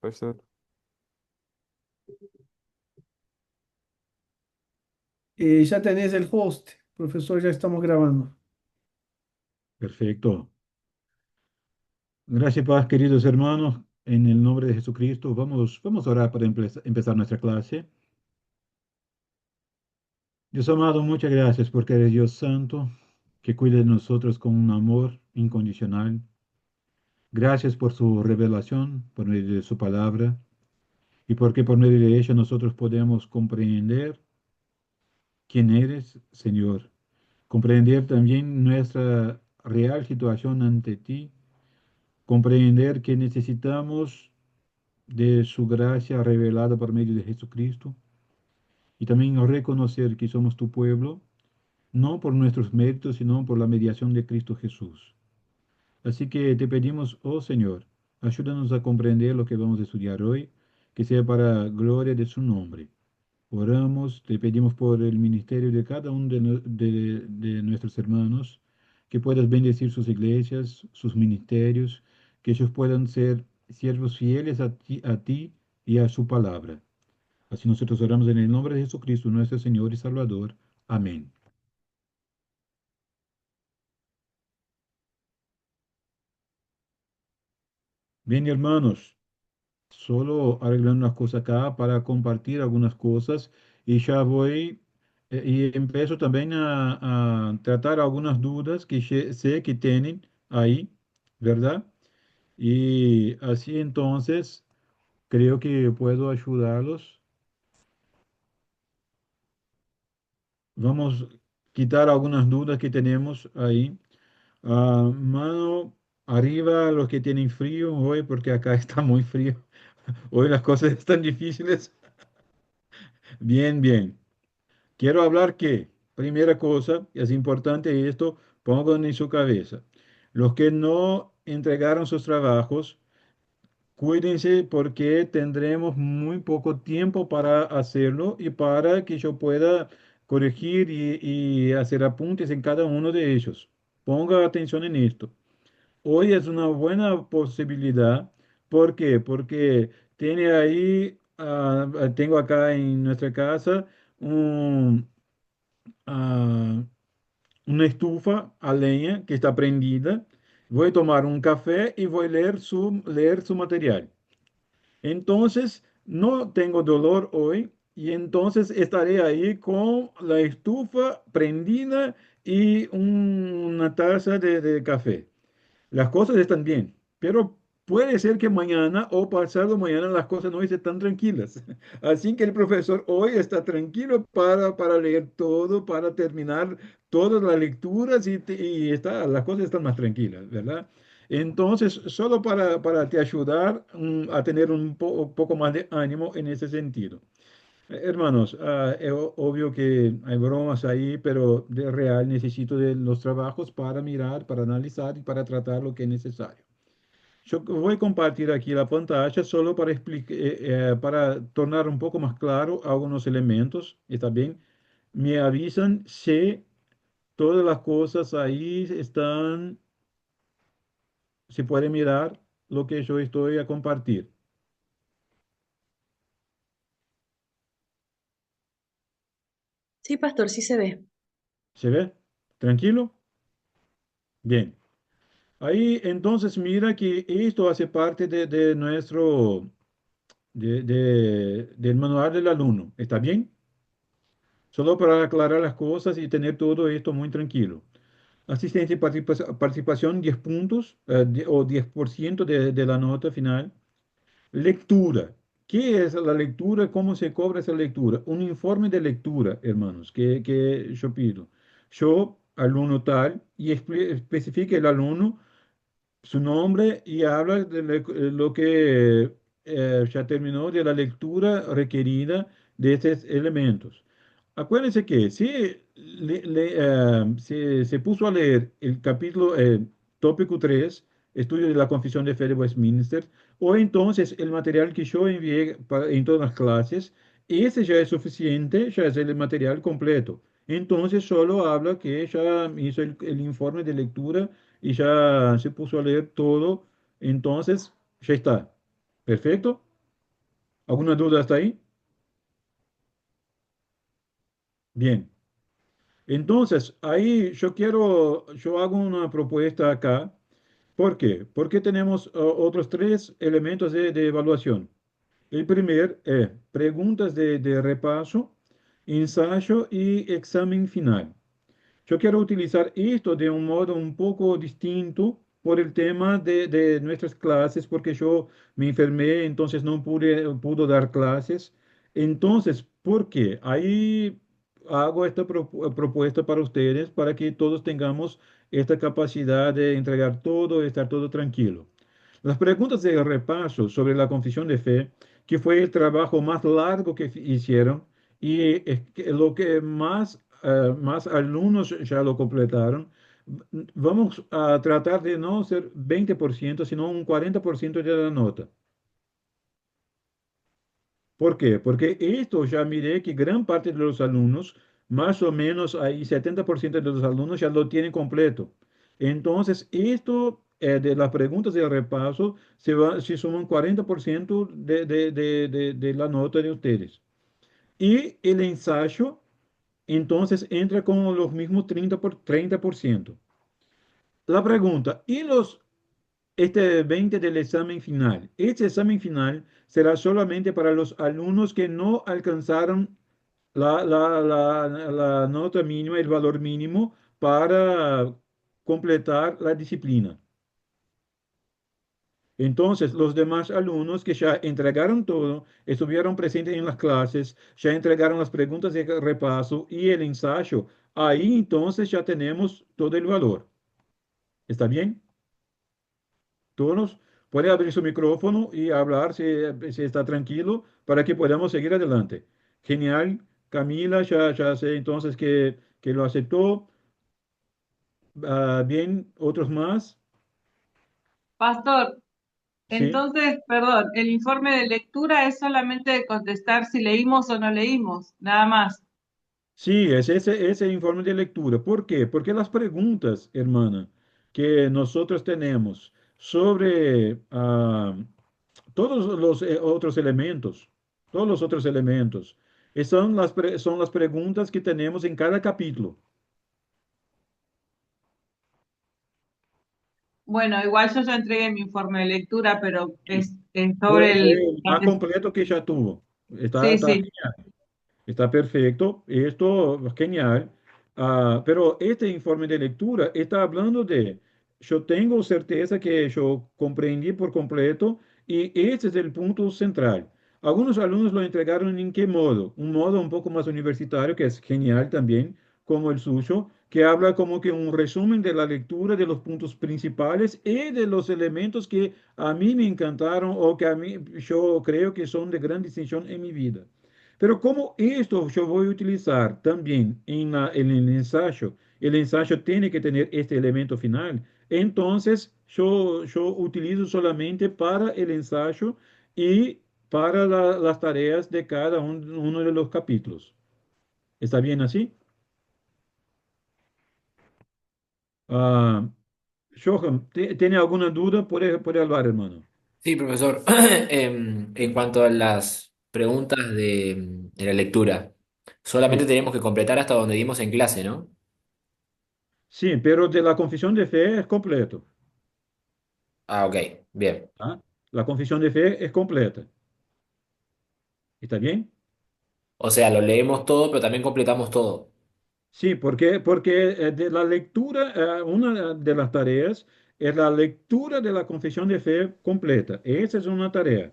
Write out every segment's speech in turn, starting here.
Puede ser. Ya tenés el host, profesor, ya estamos grabando. Perfecto. Gracias, paz, queridos hermanos. En el nombre de Jesucristo, vamos a orar para empezar nuestra clase. Dios amado, muchas gracias porque eres Dios santo, que cuida de nosotros con un amor incondicional. Gracias por su revelación, por medio de su palabra, y porque por medio de ella nosotros podemos comprender quién eres, Señor. Comprender también nuestra real situación ante ti. Comprender que necesitamos de su gracia revelada por medio de Jesucristo y también reconocer que somos tu pueblo, no por nuestros méritos, sino por la mediación de Cristo Jesús. Así que te pedimos, oh Señor, ayúdanos a comprender lo que vamos a estudiar hoy, que sea para gloria de su nombre. Oramos, te pedimos por el ministerio de cada uno de nuestros hermanos, que puedas bendecir sus iglesias, sus ministerios, que ellos puedan ser siervos fieles a ti y a su palabra. Así nosotros oramos en el nombre de Jesucristo, nuestro Señor y Salvador. Amén. Bien, hermanos, solo arreglando unas cosas acá para compartir algunas cosas y ya voy y empiezo también a tratar algunas dudas que sé que tienen ahí, ¿verdad? Y así entonces creo que puedo ayudarlos. Vamos a quitar algunas dudas que tenemos ahí. Mano arriba los que tienen frío hoy, porque acá está muy frío. Hoy las cosas están difíciles. Bien, bien. Quiero hablar que, primera cosa, es importante esto, pongan en su cabeza. Los que no entregaron sus trabajos, cuídense porque tendremos muy poco tiempo para hacerlo y para que yo pueda corregir y hacer apuntes en cada uno de ellos. Ponga atención en esto. Hoy es una buena posibilidad. ¿Por qué? Porque tiene ahí, tengo acá en nuestra casa un, ah, una estufa a leña que está prendida. Voy a tomar un café y voy a leer su material. Entonces, no tengo dolor hoy y entonces estaré ahí con la estufa prendida y una taza de café. Las cosas están bien, pero puede ser que mañana o pasado mañana las cosas no estén tan tranquilas. Así que el profesor hoy está tranquilo para leer todo, para terminar todas las lecturas y las cosas están más tranquilas, ¿verdad? Entonces, solo para te ayudar a tener poco más de ánimo en ese sentido. Hermanos, es obvio que hay bromas ahí, pero de real necesito de los trabajos para mirar, para analizar y para tratar lo que es necesario. Yo voy a compartir aquí la pantalla solo para para tornar un poco más claro algunos elementos. ¿Está bien? Me avisan si todas las cosas ahí están, se puede mirar lo que yo estoy a compartir. Sí, pastor, sí se ve. ¿Se ve? ¿Tranquilo? Bien. Ahí entonces mira que esto hace parte de nuestro, del manual del alumno. ¿Está bien? Solo para aclarar las cosas y tener todo esto muy tranquilo. Asistencia y participación, 10 puntos o 10% de la nota final. Lectura. ¿Qué es la lectura? ¿Cómo se cobra esa lectura? Un informe de lectura, hermanos, que yo pido. Yo, alumno tal, y especifique el alumno su nombre y habla de lo que ya terminó de la lectura requerida de estos elementos. Acuérdense que si se puso a leer el capítulo tópico 3, Estudio de la Confesión de Fe de Westminster, o entonces el material que yo envié en todas las clases, ese ya es suficiente, ya es el material completo. Entonces solo habla que ya hizo el informe de lectura y ya se puso a leer todo, entonces ya está. ¿Perfecto? ¿Alguna duda hasta ahí? Bien. Entonces, ahí yo hago una propuesta acá. ¿Por qué? Porque tenemos otros tres elementos de evaluación. El primer es preguntas de repaso, ensayo y examen final. Yo quiero utilizar esto de un modo un poco distinto por el tema de nuestras clases, porque yo me enfermé, entonces no pudo dar clases. Entonces, ¿por qué? Ahí hago esta propuesta para ustedes, para que todos tengamos esta capacidad de entregar todo, estar todo tranquilo. Las preguntas de repaso sobre la confesión de fe, que fue el trabajo más largo que hicieron y lo que más alumnos ya lo completaron, vamos a tratar de no ser 20%, sino un 40% de la nota. ¿Por qué? Porque esto ya miré que gran parte de los alumnos, más o menos ahí 70% de los alumnos ya lo tienen completo. Entonces, esto de las preguntas de repaso se suman 40% de la nota de ustedes. Y el ensayo, entonces, entra con los mismos 30%. La pregunta, ¿y este 20 del examen final? Este examen final será solamente para los alumnos que no alcanzaron la nota mínima, el valor mínimo para completar la disciplina. Entonces, los demás alumnos que ya entregaron todo, estuvieron presentes en las clases, ya entregaron las preguntas de repaso y el ensayo, ahí entonces ya tenemos todo el valor. ¿Está bien? Todos puede abrir su micrófono y hablar si está tranquilo para que podamos seguir adelante. Genial. Camila, ya sé entonces que lo aceptó. Bien, otros más. Pastor, Sí. entonces, perdón, el informe de lectura es solamente de contestar si leímos o no leímos, nada más. Sí, es ese informe de lectura. ¿Por qué? Porque las preguntas, hermana, que nosotros tenemos sobre todos los otros elementos, todos los otros elementos, son las preguntas que tenemos en cada capítulo. Bueno, igual yo ya entregué mi informe de lectura, pero Sí. es Fue, sobre fue el... el más completo que ya tuvo. Sí, Está sí. genial. Está perfecto, esto es genial. Pero este informe de lectura está hablando yo tengo certeza que yo comprendí por completo y este es el punto central. Algunos alumnos lo entregaron en qué modo? Un modo un poco más universitario, que es genial también, como el suyo, que habla como que un resumen de la lectura de los puntos principales y de los elementos que a mí me encantaron o que a mí yo creo que son de gran distinción en mi vida. Pero como esto yo voy a utilizar también en el ensayo tiene que tener este elemento final, entonces yo utilizo solamente para el ensayo y para las tareas de cada uno de los capítulos. ¿Está bien así? Ah, Johan, ¿tiene alguna duda? Puede hablar, hermano. Sí, profesor. En cuanto a las preguntas de la lectura, Sí, solamente tenemos que completar hasta donde dimos en clase, ¿no? sí, pero de la confesión de fe es completo. Ah, ok, bien. ¿Ah? La confesión de fe es completa. ¿Está bien? O sea, lo leemos todo, pero también completamos todo. Sí, porque de la lectura, una de las tareas es la lectura de la confesión de fe completa. Esa es una tarea.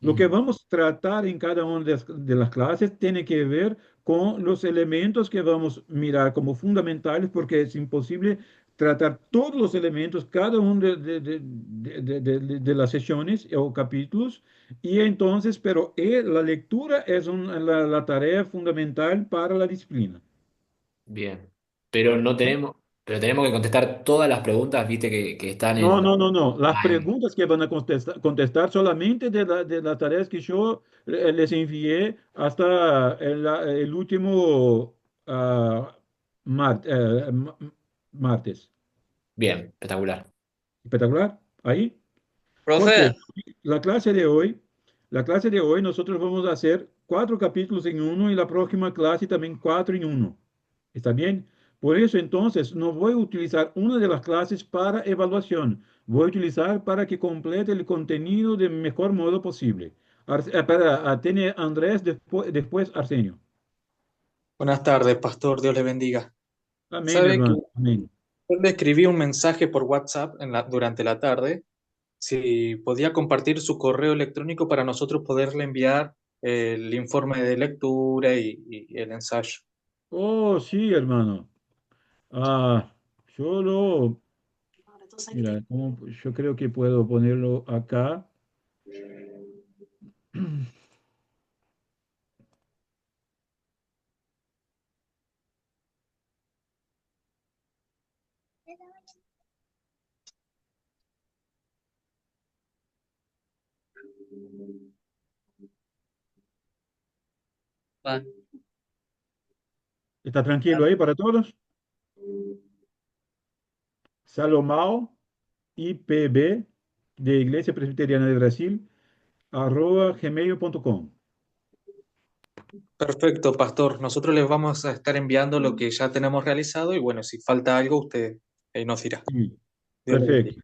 Lo que Ujú. vamos a tratar en cada una de las clases tiene que ver con los elementos que vamos a mirar como fundamentales, porque es imposible tratar todos los elementos, cada uno de las sesiones o capítulos. Y entonces, pero la lectura es la tarea fundamental para la disciplina. Bien. Pero no tenemos, pero tenemos que contestar todas las preguntas, viste, que están No, en. no, no, no. Las Ah, preguntas que van a contestar solamente de las tareas que yo les envié hasta el último martes. bien, espectacular. ¿Espectacular? Ahí. Profe, Porque la clase de hoy La clase de hoy nosotros vamos a hacer 4 capítulos en uno y la próxima clase también 4 en 1. ¿Está bien? Por eso entonces no voy a utilizar una de las clases para evaluación. Voy a utilizar para que complete el contenido del mejor modo posible. Tiene Andrés, después Arsenio. Buenas tardes, pastor. Dios le bendiga. Amén, Sabe que hermano. Amén. yo le escribí un mensaje por WhatsApp durante la tarde, si podía compartir su correo electrónico para nosotros poderle enviar el informe de lectura y el ensayo. Oh, sí, hermano. Ah, solo, mira, yo creo que puedo ponerlo acá. Va. ¿Está tranquilo ahí para todos? Salomao, IPB, de Iglesia Presbiteriana de Brasil, @gmail.com. Perfecto, pastor. Nosotros les vamos a estar enviando lo que ya tenemos realizado y bueno, si falta algo, usted nos dirá. Sí, Dios le bendiga. perfecto.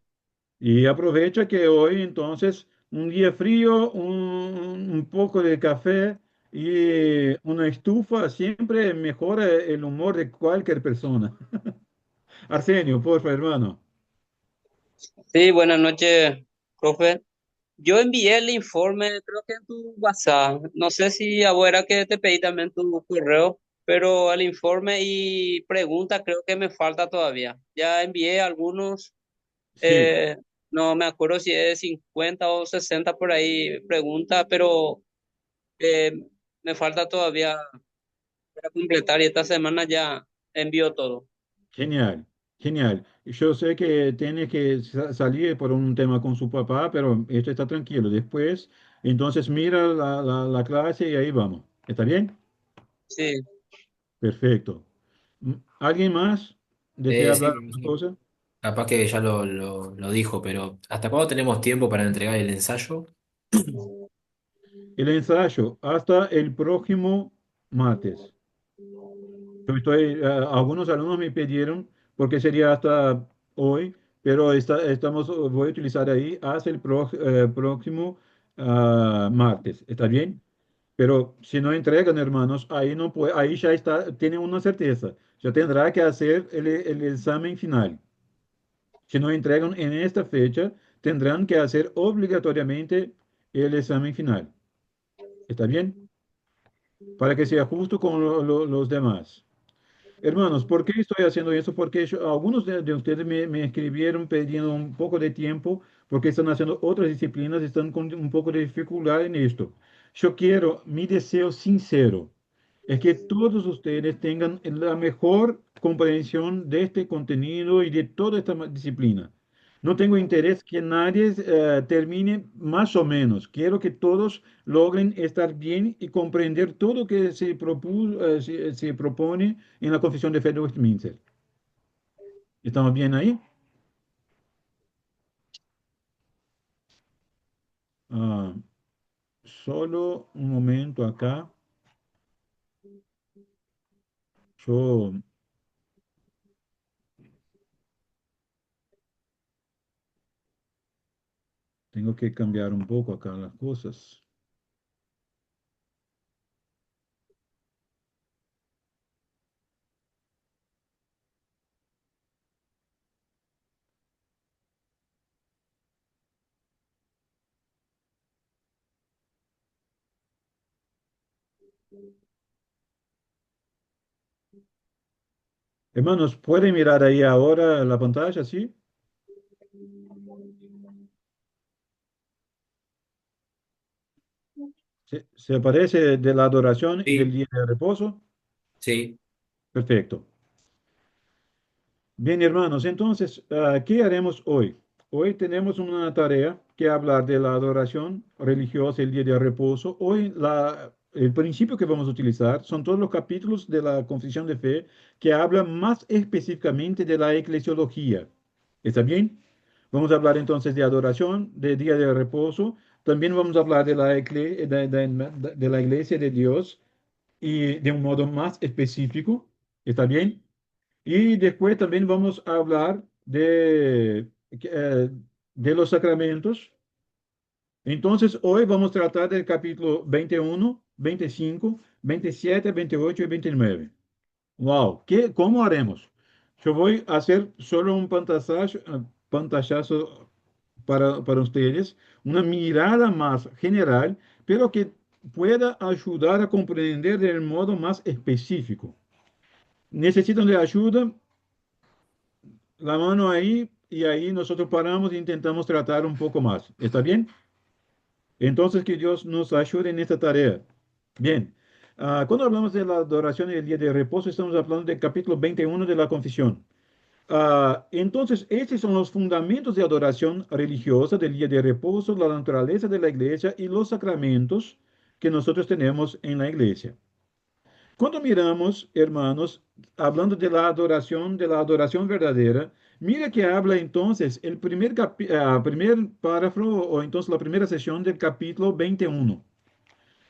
Y aprovecha que hoy entonces un día frío, un poco de café y una estufa siempre mejora el humor de cualquier persona. Arsenio, por favor, hermano. Sí, buenas noches, profe. Yo envié el informe, creo que en tu WhatsApp. No sé si ahora que te pedí también tu correo, pero el informe y pregunta creo que me falta todavía. Ya envié algunos, Sí, eh, no me acuerdo si es 50 o 60 por ahí preguntas, pero eh, me falta todavía para completar y esta semana ya envío todo. genial, genial. Yo sé que tiene que salir por un tema con su papá, pero esto está tranquilo. Después, entonces mira la clase y ahí vamos. ¿Está bien? Sí, Perfecto. ¿Alguien más desea Sí, hablar profesor. otra cosa? Capaz que ya lo dijo, pero ¿hasta cuándo tenemos tiempo para entregar el ensayo? El ensayo hasta el próximo martes. Algunos alumnos me pidieron porque sería hasta hoy, pero voy a utilizar ahí hasta el próximo martes. ¿Está bien? Pero si no entregan, hermanos, ahí no puede, ahí ya está, tiene una certeza. Ya tendrá que hacer el examen final. Si no entregan en esta fecha, tendrán que hacer obligatoriamente el examen final. ¿Está bien? Para que sea justo con los demás. Hermanos, ¿por qué estoy haciendo eso? Porque algunos de ustedes me escribieron pidiendo un poco de tiempo porque están haciendo otras disciplinas, están con un poco de dificultad en esto. Yo quiero, mi deseo sincero es que todos ustedes tengan la mejor comprensión de este contenido y de toda esta disciplina. No tengo interés que nadie termine más o menos. Quiero que todos logren estar bien y comprender todo lo que se propone en la Confesión de Fe de Westminster. ¿Estamos bien ahí? Ah, solo un momento acá. Yo tengo que cambiar un poco acá las cosas. Hermanos, ¿pueden mirar ahí ahora la pantalla? ¿Sí? ¿Se aparece de la adoración y del Sí, día de reposo? sí. Perfecto. Bien, hermanos, entonces, ¿qué haremos hoy? Hoy tenemos una tarea que hablar de la adoración religiosa, el día de reposo. Hoy el principio que vamos a utilizar son todos los capítulos de la Confesión de Fe que hablan más específicamente de la eclesiología. ¿Está bien? Vamos a hablar entonces de adoración, de día de reposo, también vamos a hablar de de la iglesia de Dios y de un modo más específico, ¿está bien? Y después también vamos a hablar de los sacramentos. Entonces, hoy vamos a tratar del capítulo 21, 25, 27, 28 y 29. Wow, ¿cómo haremos? Yo voy a hacer solo un pantallazo para ustedes, una mirada más general, pero que pueda ayudar a comprender del modo más específico. ¿Necesitan de ayuda? La mano ahí y ahí nosotros paramos e intentamos tratar un poco más. ¿Está bien? Entonces, que Dios nos ayude en esta tarea. Bien, cuando hablamos de la adoración y el día de reposo, estamos hablando del capítulo 21 de la Confesión. Entonces, estos son los fundamentos de adoración religiosa del día de reposo, la naturaleza de la iglesia y los sacramentos que nosotros tenemos en la iglesia. Cuando miramos, hermanos, hablando de la adoración verdadera, mira que habla entonces el primer párrafo o entonces la primera sesión del capítulo 21.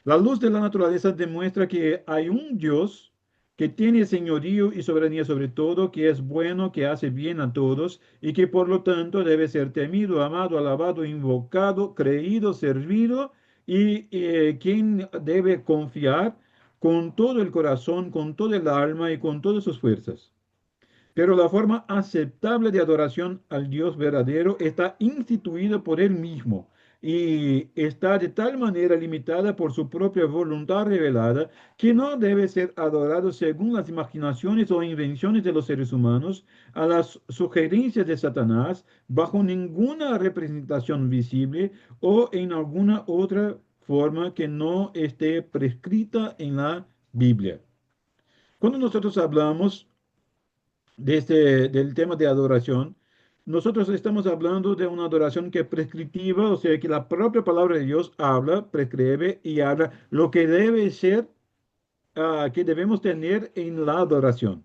La luz de la naturaleza demuestra que hay un Dios que tiene señorío y soberanía sobre todo, que es bueno, que hace bien a todos y que por lo tanto debe ser temido, amado, alabado, invocado, creído, servido y quien debe confiar con todo el corazón, con todo el alma y con todas sus fuerzas. Pero la forma aceptable de adoración al Dios verdadero está instituida por Él mismo y está de tal manera limitada por su propia voluntad revelada que no debe ser adorado según las imaginaciones o invenciones de los seres humanos, a las sugerencias de Satanás, bajo ninguna representación visible o en alguna otra forma que no esté prescrita en la Biblia. Cuando nosotros hablamos del tema de adoración, nosotros estamos hablando de una adoración que es prescriptiva, o sea que la propia palabra de Dios habla, prescribe y habla lo que debe ser, que debemos tener en la adoración.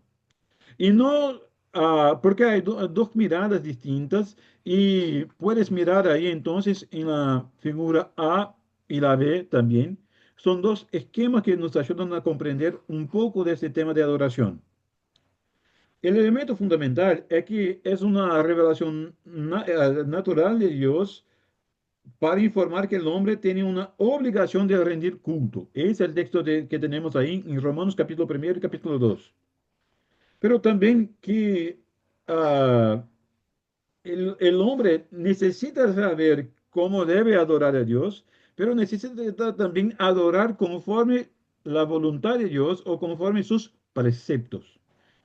Y no, porque hay dos miradas distintas y puedes mirar ahí entonces en la figura A y la B también. Son dos esquemas que nos ayudan a comprender un poco de este tema de adoración. El elemento fundamental es que es una revelación natural de Dios para informar que el hombre tiene una obligación de rendir culto. Es el texto que tenemos ahí en Romanos capítulo 1 y capítulo 2. Pero también que ah, el hombre necesita saber cómo debe adorar a Dios, pero necesita también adorar conforme la voluntad de Dios o conforme sus preceptos.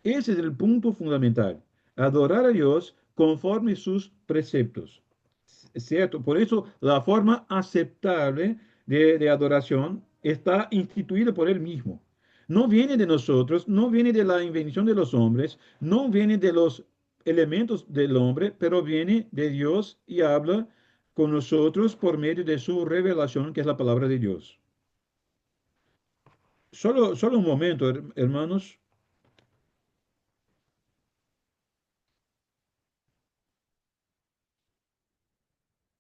Ese es el punto fundamental. Adorar a Dios conforme sus preceptos. ¿Cierto? Por eso la forma aceptable de adoración está instituida por Él mismo. No viene de nosotros, no viene de la invención de los hombres, no viene de los elementos del hombre, pero viene de Dios y habla con nosotros por medio de su revelación, que es la palabra de Dios. Solo un momento, hermanos.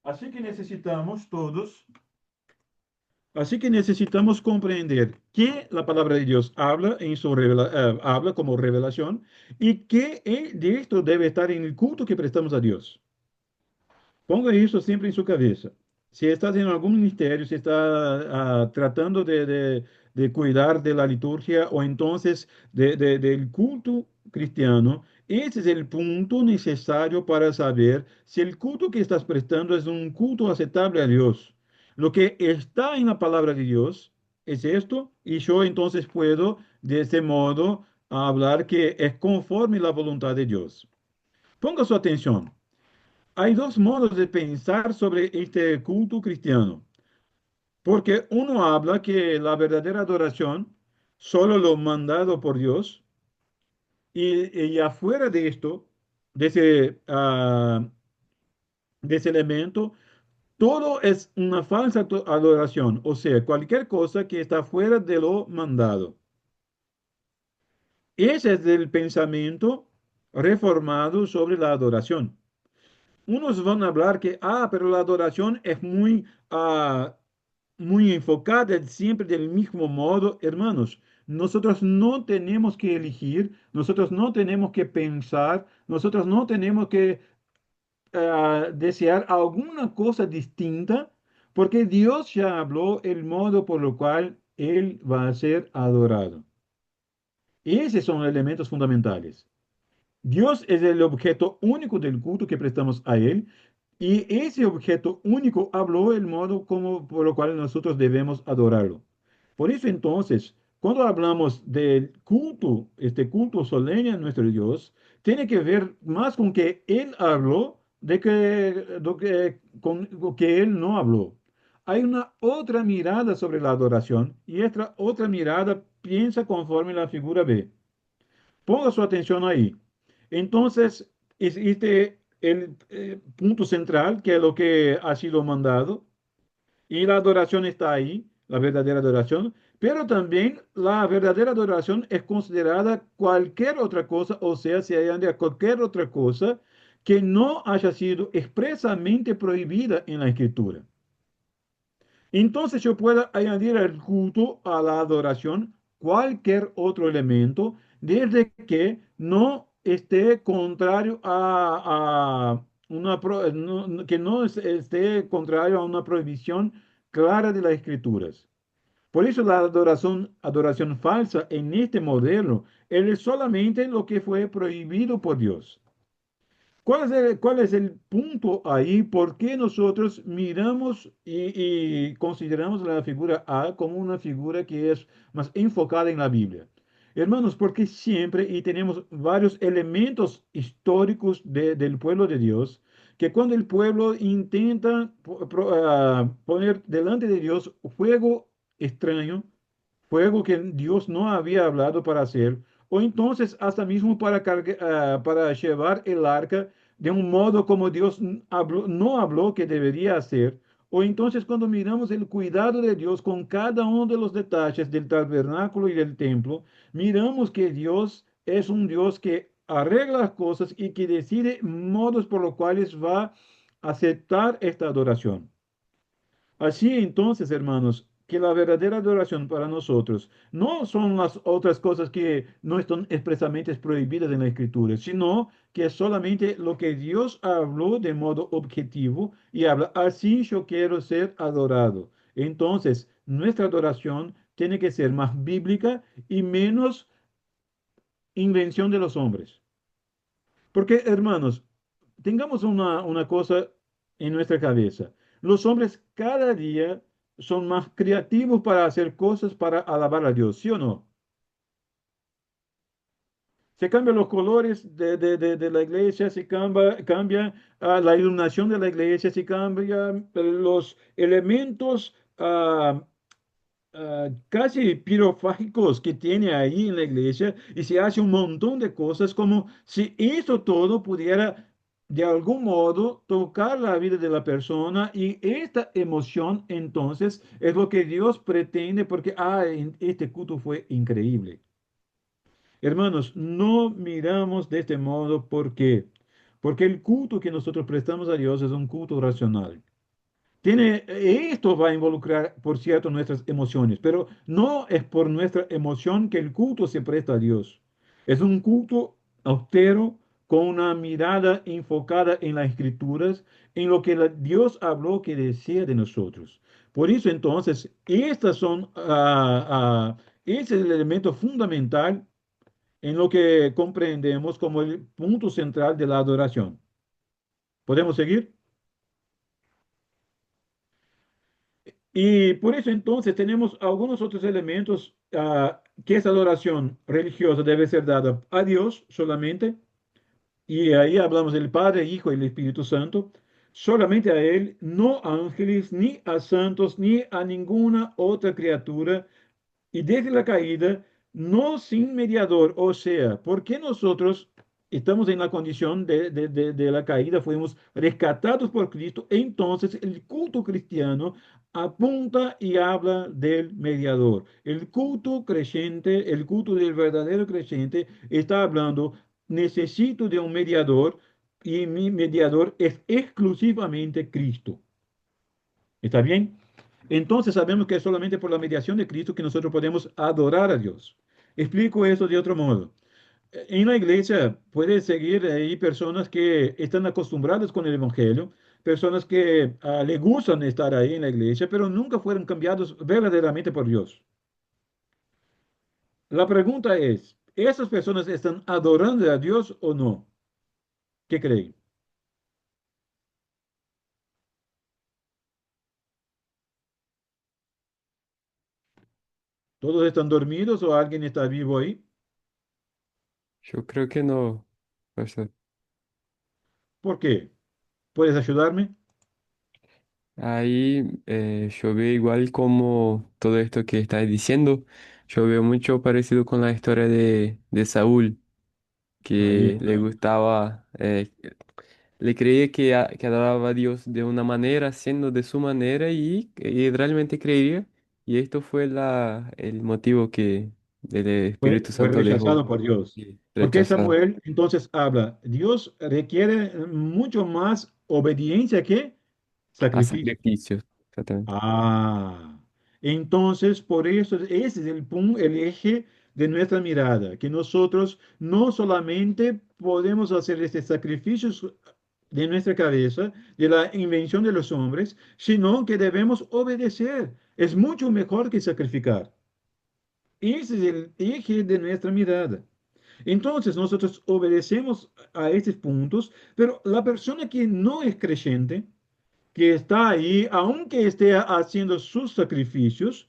Así que necesitamos todos, así que necesitamos comprender que la palabra de Dios habla, habla como revelación y que de esto debe estar en el culto que prestamos a Dios. Ponga eso siempre en su cabeza. Si estás en algún ministerio, si está tratando de cuidar de la liturgia o entonces del culto cristiano, ese es el punto necesario para saber si el culto que estás prestando es un culto aceptable a Dios. Lo que está en la palabra de Dios es esto, y yo entonces puedo de ese modo hablar que es conforme la voluntad de Dios. Ponga su atención. Hay dos modos de pensar sobre este culto cristiano, porque uno habla que la verdadera adoración solo lo mandado por Dios y afuera de esto, de de ese elemento, todo es una falsa adoración, o sea, cualquier cosa que está fuera de lo mandado. Ese es el pensamiento reformado sobre la adoración. unos van a hablar que, pero la adoración es muy enfocada siempre del mismo modo. Hermanos, nosotros no tenemos que elegir, nosotros no tenemos que pensar, nosotros no tenemos que desear alguna cosa distinta, porque Dios ya habló el modo por lo cual Él va a ser adorado. Esos son elementos fundamentales. Dios es el objeto único del culto que prestamos a Él, y ese objeto único habló el modo como por lo cual nosotros debemos adorarlo. Por eso entonces, cuando hablamos del culto, este culto solemne a nuestro Dios, tiene que ver más con que Él habló con que Él no habló. Hay una otra mirada sobre la adoración y esta otra mirada piensa conforme la figura B. Ponga su atención ahí. Entonces, existe el punto central, que es lo que ha sido mandado, y la adoración está ahí, la verdadera adoración, pero también la verdadera adoración es considerada cualquier otra cosa, o sea, se añade cualquier otra cosa que no haya sido expresamente prohibida en la Escritura. Entonces yo puedo añadir al culto, a la adoración, cualquier otro elemento, desde que no esté contrario a que no esté contrario a una prohibición clara de las Escrituras. Por eso la adoración falsa en este modelo es solamente lo que fue prohibido por Dios. ¿Cuál es el punto ahí? ¿Por qué nosotros miramos y consideramos la figura A como una figura que es más enfocada en la Biblia? Hermanos, porque siempre, y tenemos varios elementos históricos del pueblo de Dios, que cuando el pueblo intenta poner delante de Dios fuego extraño, fuego que Dios no había hablado para hacer, o entonces hasta mismo para llevar el arca de un modo como Dios no habló que debería hacer, o entonces cuando miramos el cuidado de Dios con cada uno de los detalles del tabernáculo y del templo, miramos que Dios es un Dios que arregla las cosas y que decide modos por los cuales va a aceptar esta adoración. Así entonces, hermanos, que la verdadera adoración para nosotros no son las otras cosas que no están expresamente prohibidas en la Escritura, sino que es solamente lo que Dios habló de modo objetivo y habla, así yo quiero ser adorado. Entonces, nuestra adoración tiene que ser más bíblica y menos invención de los hombres. Porque, hermanos, tengamos una cosa en nuestra cabeza. Los hombres cada día son más creativos para hacer cosas para alabar a Dios, ¿sí o no? Se cambian los colores de la iglesia, cambia la iluminación de la iglesia, se cambian los elementos casi pirofágicos que tiene ahí en la iglesia y se hace un montón de cosas como si eso todo pudiera de algún modo tocar la vida de la persona y esta emoción entonces es lo que Dios pretende porque este culto fue increíble. Hermanos, no miramos de este modo. ¿Por qué? Porque el culto que nosotros prestamos a Dios es un culto racional. Esto va a involucrar, por cierto, nuestras emociones, pero no es por nuestra emoción que el culto se presta a Dios. Es un culto austero, con una mirada enfocada en las Escrituras, en lo que Dios habló que desea de nosotros. Por eso, entonces, ese es el elemento fundamental en lo que comprendemos como el punto central de la adoración. ¿Podemos seguir? Y por eso entonces tenemos algunos otros elementos que esa adoración religiosa debe ser dada a Dios solamente, y ahí hablamos del Padre, Hijo y el Espíritu Santo, solamente a Él, no a ángeles, ni a santos, ni a ninguna otra criatura, y desde la caída, no sin mediador. O sea, porque nosotros estamos en la condición de la caída, fuimos rescatados por Cristo, entonces el culto cristiano apunta y habla del mediador. El culto creyente, el culto del verdadero creyente está hablando, necesito de un mediador y mi mediador es exclusivamente Cristo. ¿Está bien? Entonces sabemos que es solamente por la mediación de Cristo que nosotros podemos adorar a Dios. Explico eso de otro modo. En la iglesia puede seguir ahí personas que están acostumbradas con el Evangelio, personas que le gustan estar ahí en la iglesia, pero nunca fueron cambiados verdaderamente por Dios. La pregunta es, ¿esas personas están adorando a Dios o no? ¿Qué creen? ¿Todos están dormidos o alguien está vivo ahí? Yo creo que no, pastor. ¿Por qué? ¿Puedes ayudarme? Ahí yo veo igual como todo esto que estás diciendo, yo veo mucho parecido con la historia de Saúl, Ahí que le está. gustaba, le creía que adoraba a Dios de una manera, haciendo de su manera y realmente creía, y esto fue el motivo que el Espíritu Fue Santo le dejó rechazado por Dios. Porque rechazado Samuel entonces habla, Dios requiere mucho más obediencia que a sacrificio. sacrificios, exactamente. Ah, entonces por eso ese es el punto, el eje de nuestra mirada, que nosotros no solamente podemos hacer este sacrificio de nuestra cabeza, de la invención de los hombres, sino que debemos obedecer. Es mucho mejor que sacrificar. Ese es el eje de nuestra mirada. Entonces nosotros obedecemos a estos puntos, pero la persona que no es creyente, que está ahí, aunque esté haciendo sus sacrificios,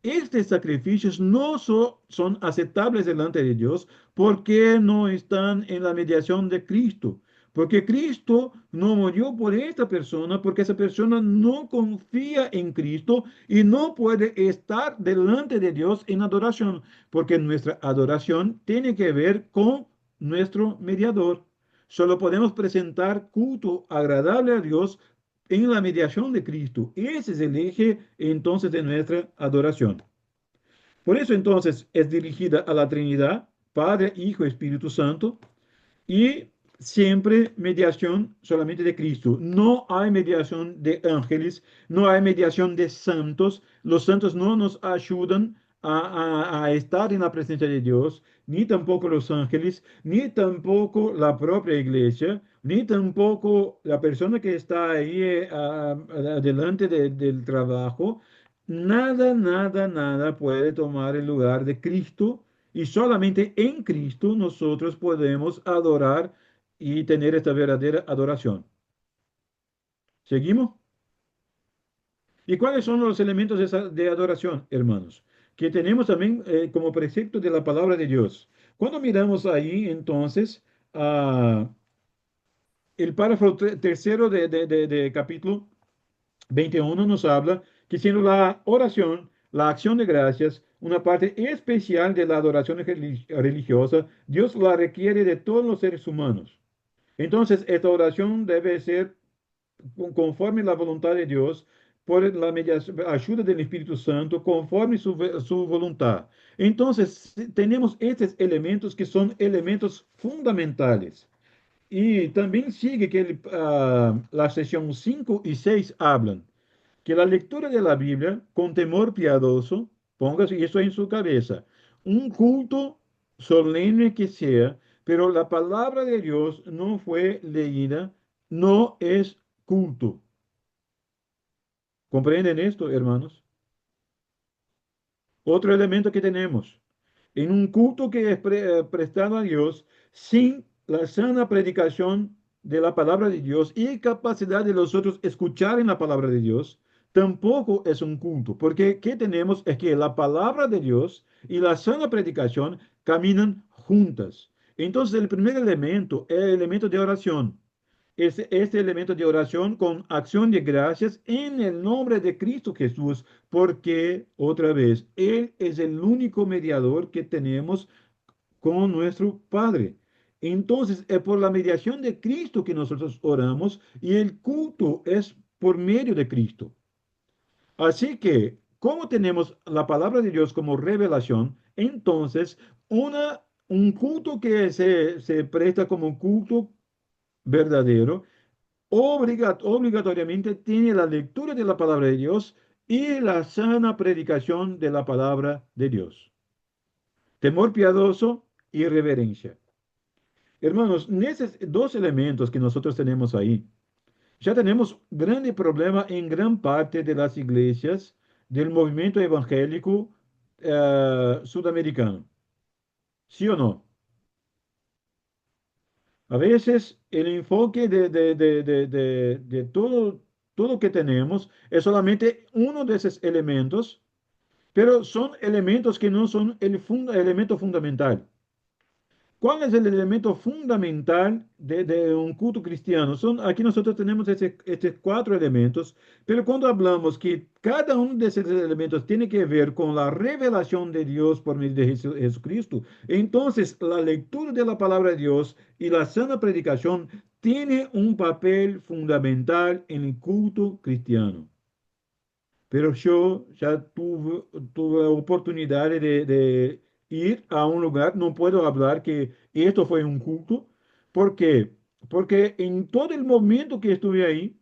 estos sacrificios no son aceptables delante de Dios porque no están en la mediación de Cristo. Porque Cristo no murió por esta persona, porque esa persona no confía en Cristo y no puede estar delante de Dios en adoración, porque nuestra adoración tiene que ver con nuestro mediador. Solo podemos presentar culto agradable a Dios en la mediación de Cristo. Ese es el eje entonces de nuestra adoración. Por eso entonces es dirigida a la Trinidad, Padre, Hijo, Espíritu Santo, y siempre mediación solamente de Cristo. No hay mediación de ángeles, no hay mediación de santos. Los santos no nos ayudan a estar en la presencia de Dios, ni tampoco los ángeles, ni tampoco la propia iglesia, ni tampoco la persona que está ahí delante del trabajo. Nada, nada, nada puede tomar el lugar de Cristo y solamente en Cristo nosotros podemos adorar y tener esta verdadera adoración. ¿Seguimos? ¿Y cuáles son los elementos de adoración, hermanos? Que tenemos también como precepto de la palabra de Dios. Cuando miramos ahí, entonces, el párrafo tercero de capítulo 21 nos habla que siendo la oración, la acción de gracias, una parte especial de la adoración religiosa, Dios la requiere de todos los seres humanos. Entonces, esta oración debe ser conforme la voluntad de Dios, por la ayuda del Espíritu Santo, conforme su voluntad. Entonces, tenemos estos elementos que son elementos fundamentales. Y también sigue que la sesión 5 y 6 hablan que la lectura de la Biblia con temor piadoso, póngase eso en su cabeza, un culto solemne que sea, pero la palabra de Dios no fue leída, no es culto. ¿Comprenden esto, hermanos? Otro elemento que tenemos, en un culto que es prestado a Dios sin la sana predicación de la palabra de Dios y capacidad de los otros escuchar en la palabra de Dios, tampoco es un culto, porque ¿qué tenemos? Es que la palabra de Dios y la sana predicación caminan juntas. Entonces, el primer elemento es el elemento de oración. Es este elemento de oración con acción de gracias en el nombre de Cristo Jesús, porque otra vez, Él es el único mediador que tenemos con nuestro Padre. Entonces, es por la mediación de Cristo que nosotros oramos y el culto es por medio de Cristo. Así que, como tenemos la palabra de Dios como revelación, entonces un culto que se presta como culto verdadero, obligatoriamente tiene la lectura de la palabra de Dios y la sana predicación de la palabra de Dios. Temor piadoso y reverencia. Hermanos, en esos dos elementos que nosotros tenemos ahí, ya tenemos grande problema en gran parte de las iglesias del movimiento evangélico sudamericano. ¿Sí o no? A veces el enfoque de todo que tenemos es solamente uno de esos elementos, pero son elementos que no son el elemento fundamental. ¿Cuál es el elemento fundamental de un culto cristiano? Aquí nosotros tenemos estos cuatro elementos, pero cuando hablamos que cada uno de esos elementos tiene que ver con la revelación de Dios por medio de Jesucristo, entonces la lectura de la palabra de Dios y la sana predicación tiene un papel fundamental en el culto cristiano. Pero yo ya tuve oportunidad de ir a un lugar, no puedo hablar que esto fue un culto. ¿Por qué? Porque en todo el momento que estuve ahí,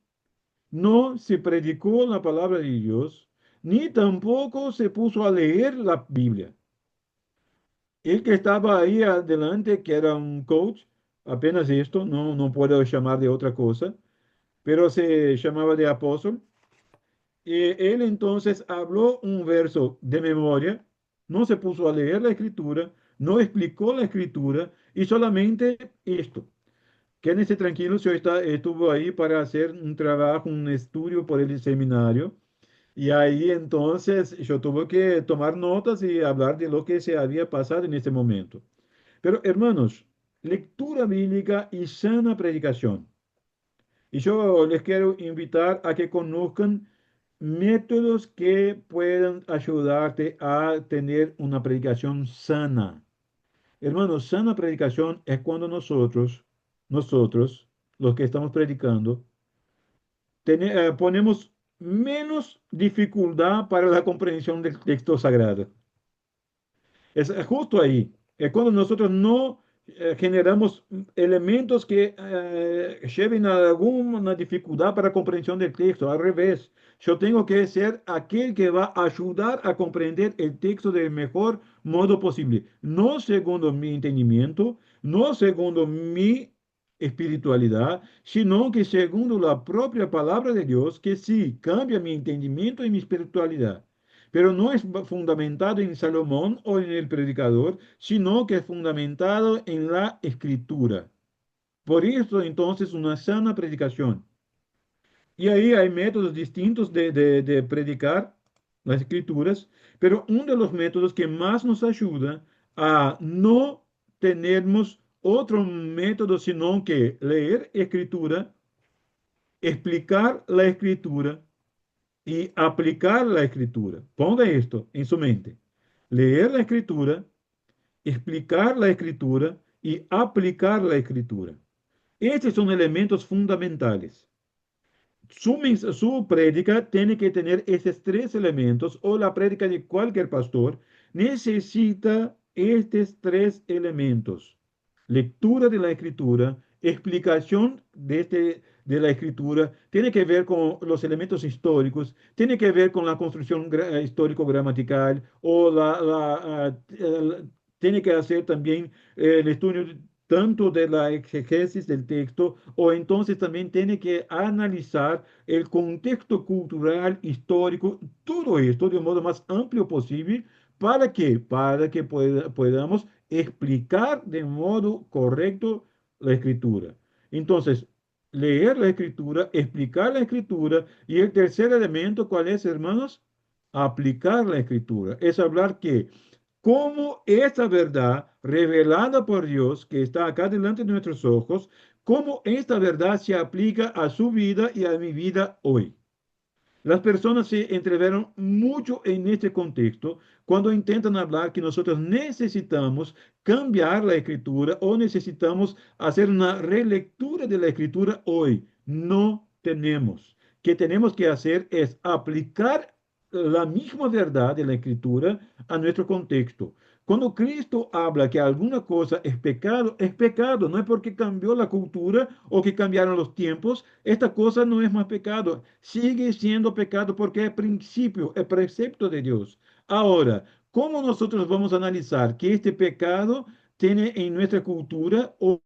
no se predicó la palabra de Dios, ni tampoco se puso a leer la Biblia. El que estaba ahí adelante, que era un coach, apenas esto, no puedo llamar de otra cosa, pero se llamaba de apóstol. Y él entonces habló un verso de memoria, no se puso a leer la escritura, no explicó la escritura y solamente esto. Quédense tranquilos, estuvo ahí para hacer un trabajo, un estudio por el seminario. Y ahí entonces yo tuve que tomar notas y hablar de lo que se había pasado en ese momento. Pero hermanos, lectura bíblica y sana predicación. Y yo les quiero invitar a que conozcan métodos que puedan ayudarte a tener una predicación sana. Hermanos, sana predicación es cuando nosotros, los que estamos predicando, ponemos menos dificultad para la comprensión del texto sagrado. Es justo ahí. Es cuando nosotros no generamos elementos que lleven a alguna dificultad para comprensión del texto. Al revés, yo tengo que ser aquel que va a ayudar a comprender el texto del mejor modo posible. No segundo mi entendimiento, no segundo mi espiritualidad, sino que segundo la propia palabra de Dios, que sí cambia mi entendimiento y mi espiritualidad, pero no es fundamentado en Salomón o en el predicador, sino que es fundamentado en la escritura. Por eso entonces una sana predicación. Y ahí hay métodos distintos de predicar las escrituras, pero uno de los métodos que más nos ayuda a no tenermos otro método sino que leer escritura, explicar la escritura y aplicar la escritura. Ponga esto en su mente. Leer la escritura, explicar la escritura y aplicar la escritura. Estos son elementos fundamentales. Su prédica tiene que tener estos tres elementos, o la prédica de cualquier pastor necesita estos tres elementos: lectura de la escritura, explicación de la escritura, tiene que ver con los elementos históricos, tiene que ver con la construcción histórico-gramatical, o tiene que hacer también el estudio tanto de la exégesis del texto, o entonces también tiene que analizar el contexto cultural, histórico, todo esto de un modo más amplio posible. ¿Para qué? Para que podamos explicar de modo correcto la escritura. Entonces, leer la escritura, explicar la escritura, y el tercer elemento, ¿cuál es, hermanos? Aplicar la escritura. Es hablar que cómo esta verdad revelada por Dios, que está acá delante de nuestros ojos, cómo esta verdad se aplica a su vida y a mi vida hoy. Las personas se entreveran mucho en este contexto cuando intentan hablar que nosotros necesitamos cambiar la escritura o necesitamos hacer una relectura de la escritura hoy. No tenemos. ¿Qué tenemos que hacer? Es aplicar la misma verdad de la escritura a nuestro contexto. Cuando Cristo habla que alguna cosa es pecado, no es porque cambió la cultura o que cambiaron los tiempos, esta cosa no es más pecado, sigue siendo pecado porque es principio, es precepto de Dios. Ahora, ¿cómo nosotros vamos a analizar que este pecado tiene en nuestra cultura o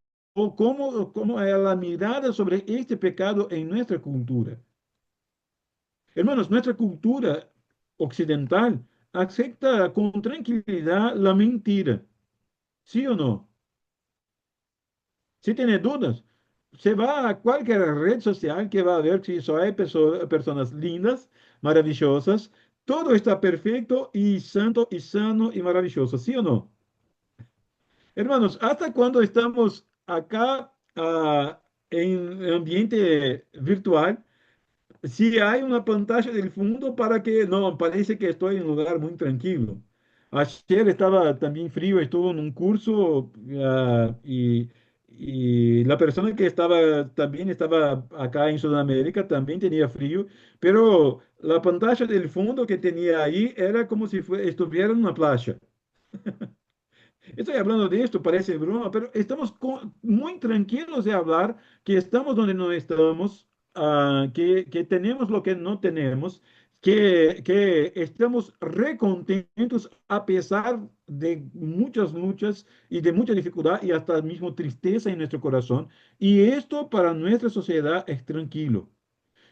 cómo es la mirada sobre este pecado en nuestra cultura? Hermanos, nuestra cultura occidental acepta con tranquilidad la mentira, ¿sí o no? Si tiene dudas, se va a cualquier red social que va a ver si eso hay personas lindas, maravillosas, todo está perfecto y santo y sano y maravilloso, ¿sí o no? Hermanos, ¿hasta cuándo estamos acá en ambiente virtual? Si hay una pantalla del fondo para que, no, parece que estoy en un lugar muy tranquilo. Ayer estaba también frío, estuve en un curso y la persona que estaba también estaba acá en Sudamérica también tenía frío, pero la pantalla del fondo que tenía ahí era como si estuviera en una playa. Estoy hablando de esto, parece broma, pero estamos muy tranquilos de hablar que estamos donde no estamos, que tenemos lo que no tenemos, que estamos recontentos a pesar de muchas luchas y de mucha dificultad y hasta mismo tristeza en nuestro corazón. Y esto para nuestra sociedad es tranquilo.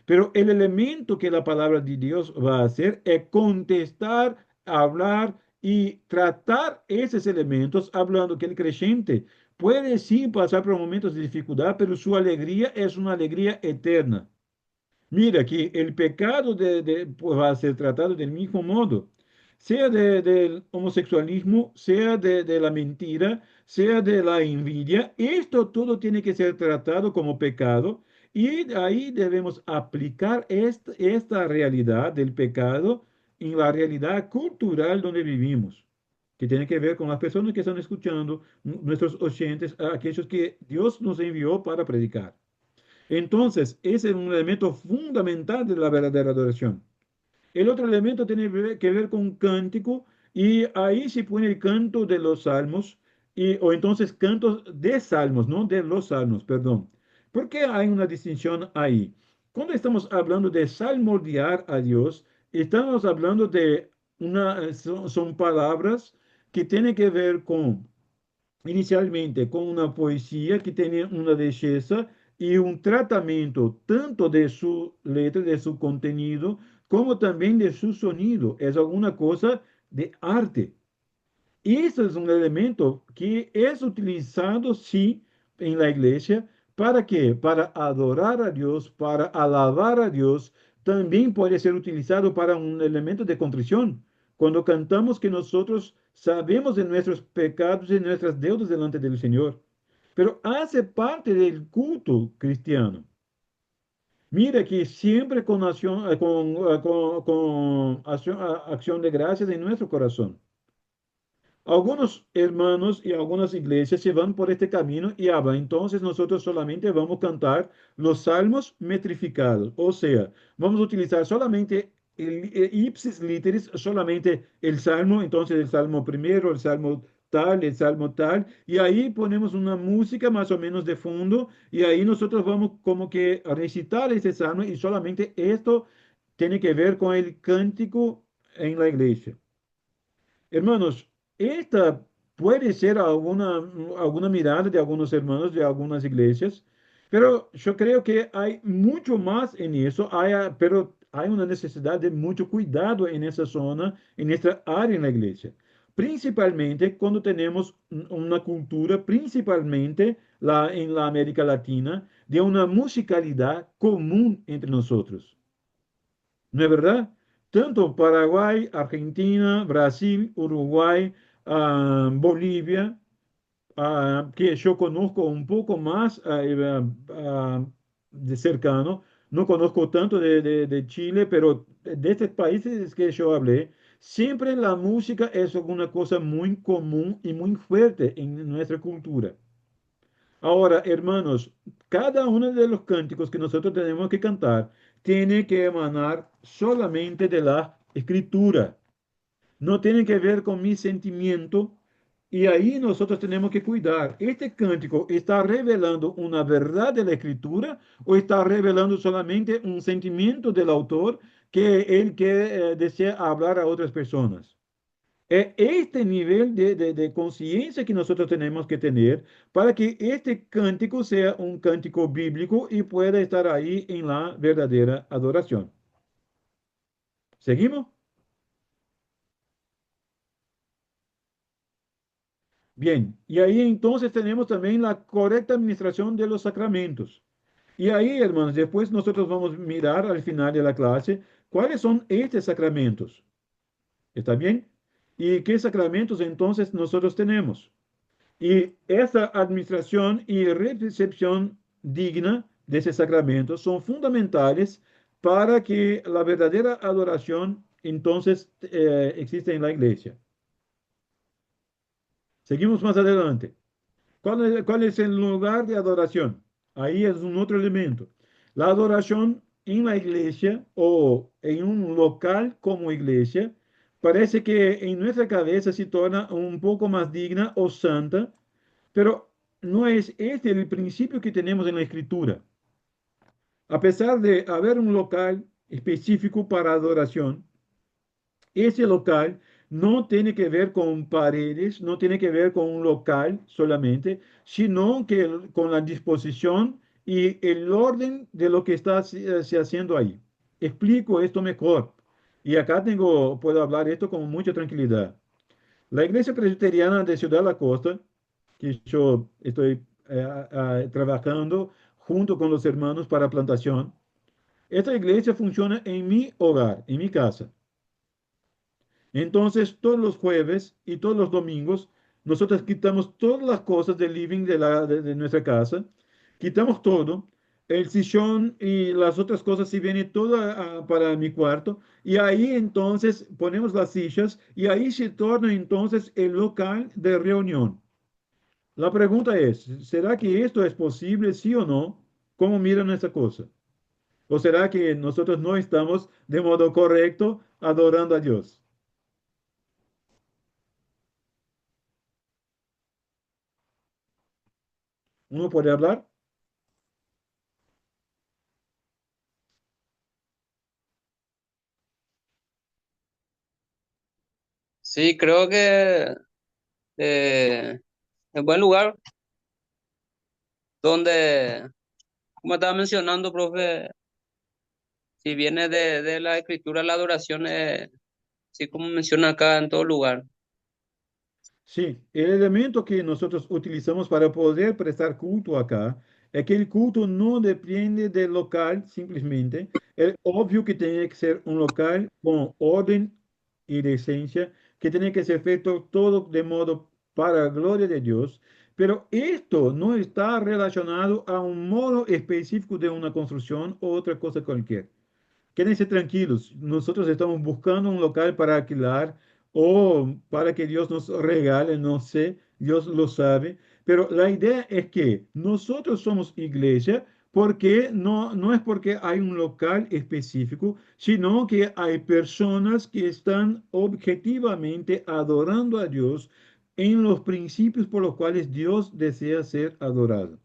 Pero el elemento que la palabra de Dios va a hacer es contestar, hablar y tratar esos elementos, hablando que el creyente puede sí pasar por momentos de dificultad, pero su alegría es una alegría eterna. Mira que el pecado pues, va a ser tratado del mismo modo, sea del homosexualismo, sea de la mentira, sea de la envidia. Esto todo tiene que ser tratado como pecado y ahí debemos aplicar esta realidad del pecado en la realidad cultural donde vivimos, que tiene que ver con las personas que están escuchando, nuestros oyentes, aquellos que Dios nos envió para predicar. Entonces, ese es un elemento fundamental de la verdadera adoración. El otro elemento tiene que ver con cántico y ahí se pone el canto de los salmos o entonces cantos de salmos, no de los salmos, perdón. ¿Por qué hay una distinción ahí? Cuando estamos hablando de salmodiar a Dios, estamos hablando de son palabras que tienen que ver con inicialmente con una poesía que tiene una belleza y un tratamiento tanto de su letra, de su contenido, como también de su sonido. Es alguna cosa de arte. Y eso es un elemento que es utilizado, sí, en la iglesia. ¿Para qué? Para adorar a Dios, para alabar a Dios. También puede ser utilizado para un elemento de contrición. Cuando cantamos que nosotros sabemos de nuestros pecados y nuestras deudas delante del Señor. Pero hace parte del culto cristiano. Mira que siempre con acción de gracias en nuestro corazón. Algunos hermanos y algunas iglesias se van por este camino y hablan. Entonces nosotros solamente vamos a cantar los salmos metrificados, o sea, vamos a utilizar solamente el ipsis literis, solamente el salmo, entonces el salmo primero, el salmo tal, y ahí ponemos una música más o menos de fondo y ahí nosotros vamos como que a recitar ese salmo y solamente esto tiene que ver con el cántico en la iglesia. Hermanos, esta puede ser alguna mirada de algunos hermanos de algunas iglesias, pero yo creo que hay mucho más en eso, pero hay una necesidad de mucho cuidado en esa zona, en esta área en la iglesia. Principalmente cuando tenemos una cultura, principalmente en la América Latina, de una musicalidad común entre nosotros. ¿No es verdad? Tanto Paraguay, Argentina, Brasil, Uruguay, Bolivia, que yo conozco un poco más de cercano, no conozco tanto de Chile, pero de estos países que yo hablé, siempre la música es una cosa muy común y muy fuerte en nuestra cultura. Ahora, hermanos, cada uno de los cánticos que nosotros tenemos que cantar tiene que emanar solamente de la escritura. No tiene que ver con mi sentimiento, Y ahí nosotros tenemos que cuidar. ¿Este cántico está revelando una verdad de la escritura o está revelando solamente un sentimiento del autor que él que desea hablar a otras personas? Es este nivel de conciencia que nosotros tenemos que tener para que este cántico sea un cántico bíblico y pueda estar ahí en la verdadera adoración. ¿Seguimos? Bien, y ahí entonces tenemos también la correcta administración de los sacramentos. Y ahí, hermanos, después nosotros vamos a mirar al final de la clase cuáles son estos sacramentos. ¿Está bien? ¿Y qué sacramentos entonces nosotros tenemos? Y esa administración y recepción digna de ese sacramento son fundamentales para que la verdadera adoración entonces exista en la iglesia. Seguimos más adelante. ¿Cuál es el lugar de adoración? Ahí es un otro elemento. La adoración en la iglesia o en un local como iglesia parece que en nuestra cabeza se torna un poco más digna o santa, pero no es este el principio que tenemos en la escritura. A pesar de haber un local específico para adoración, ese local no tiene que ver con paredes, no tiene que ver con un local solamente, sino que con la disposición y el orden de lo que está se haciendo ahí. Explico esto mejor. Y acá puedo hablar esto con mucha tranquilidad. La Iglesia Presbiteriana de Ciudad de la Costa, que yo estoy trabajando junto con los hermanos para plantación, esta iglesia funciona en mi hogar, en mi casa. Entonces, todos los jueves y todos los domingos, nosotros quitamos todas las cosas del living de nuestra casa, quitamos todo, el sillón y las otras cosas, si viene todo para mi cuarto, y ahí entonces ponemos las sillas y ahí se torna entonces el local de reunión. La pregunta es, ¿será que esto es posible, sí o no? ¿Cómo miran esta cosa? ¿O será que nosotros no estamos de modo correcto adorando a Dios? ¿Uno puede hablar? Sí, creo que es buen lugar donde, como estaba mencionando, profe, si viene de la escritura, la adoración es, sí, como menciona acá, en todo lugar. Sí, el elemento que nosotros utilizamos para poder prestar culto acá es que el culto no depende del local simplemente. Es obvio que tiene que ser un local con orden y decencia, que tiene que ser feito todo de modo para la gloria de Dios, pero esto no está relacionado a un modo específico de una construcción o otra cosa cualquiera. Quédense tranquilos, nosotros estamos buscando un local para alquilar o para que Dios nos regale, no sé, Dios lo sabe, pero la idea es que nosotros somos iglesia porque no es porque hay un local específico, sino que hay personas que están objetivamente adorando a Dios en los principios por los cuales Dios desea ser adorado.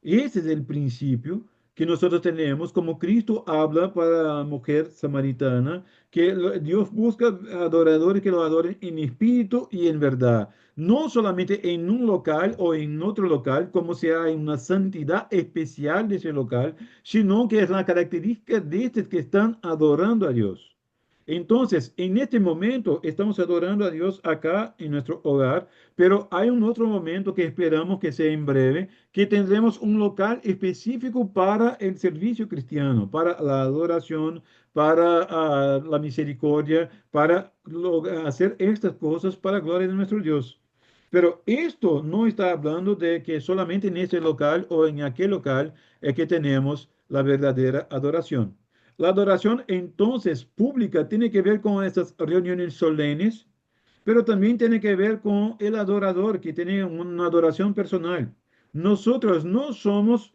Ese es el principio que nosotros tenemos, como Cristo habla para la mujer samaritana, que Dios busca adoradores que lo adoren en espíritu y en verdad, no solamente en un local o en otro local, como si hay una santidad especial de ese local, sino que es la característica de estos que están adorando a Dios. Entonces, en este momento estamos adorando a Dios acá en nuestro hogar, pero hay un otro momento que esperamos que sea en breve, que tendremos un local específico para el servicio cristiano, para la adoración, para la misericordia, para hacer estas cosas para la gloria de nuestro Dios. Pero esto no está hablando de que solamente en este local o en aquel local es que tenemos la verdadera adoración. La adoración entonces pública tiene que ver con estas reuniones solemnes, pero también tiene que ver con el adorador que tiene una adoración personal. Nosotros no somos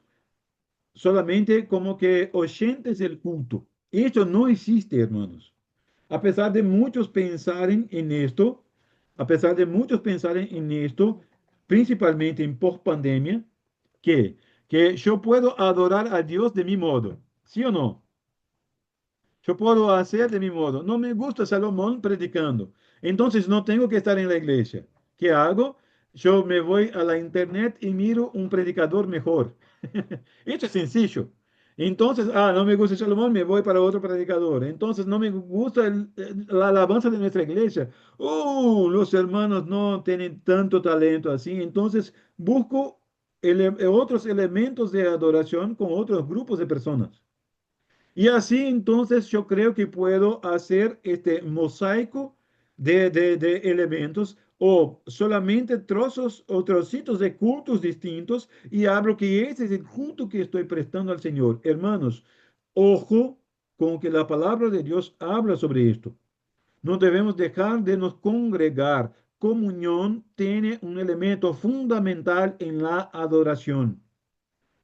solamente como que oyentes del culto. Esto no existe, hermanos. A pesar de muchos pensar en esto, a pesar de muchos pensarem en esto, principalmente en post-pandemia, que, que yo puedo adorar a Dios de mi modo, ¿sí o no? Yo puedo hacer de mi modo. No me gusta Salomón predicando. Entonces no tengo que estar en la iglesia. ¿Qué hago? Yo me voy a la internet y miro un predicador mejor. Esto es sencillo. Entonces, no me gusta Salomón, me voy para otro predicador. Entonces, no me gusta la alabanza de nuestra iglesia. Los hermanos no tienen tanto talento así. Entonces, busco otros elementos de adoración con otros grupos de personas. Y así entonces yo creo que puedo hacer este mosaico de elementos o solamente trozos o trocitos de cultos distintos y hablo que ese es el culto que estoy prestando al Señor. Hermanos, ojo con que la palabra de Dios habla sobre esto. No debemos dejar de nos congregar. Comunión tiene un elemento fundamental en la adoración.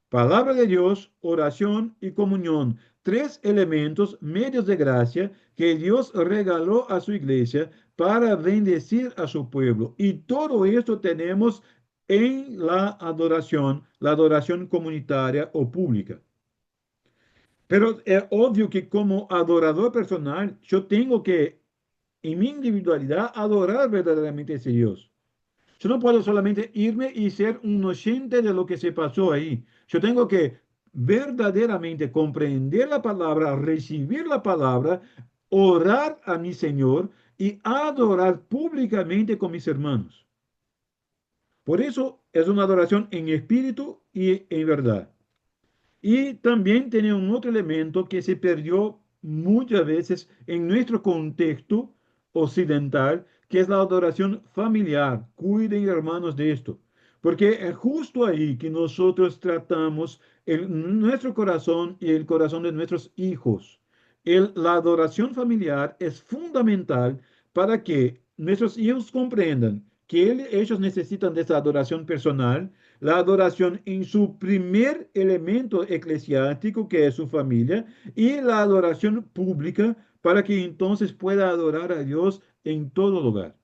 Palabra de Dios, oración y comunión. Tres elementos, medios de gracia que Dios regaló a su iglesia para bendecir a su pueblo. Y todo esto tenemos en la adoración comunitaria o pública. Pero es obvio que como adorador personal, yo tengo que, en mi individualidad, adorar verdaderamente a ese Dios. Yo no puedo solamente irme y ser un oyente de lo que se pasó ahí. Yo tengo que verdaderamente comprender la palabra, recibir la palabra, orar a mi Señor y adorar públicamente con mis hermanos. Por eso es una adoración en espíritu y en verdad. Y también tiene un otro elemento que se perdió muchas veces en nuestro contexto occidental, que es la adoración familiar. Cuiden, hermanos, de esto, porque es justo ahí que nosotros tratamos nuestro corazón y el corazón de nuestros hijos. La adoración familiar es fundamental para que nuestros hijos comprendan que ellos necesitan de esa adoración personal, la adoración en su primer elemento eclesiástico, que es su familia, y la adoración pública para que entonces pueda adorar a Dios en todo lugar.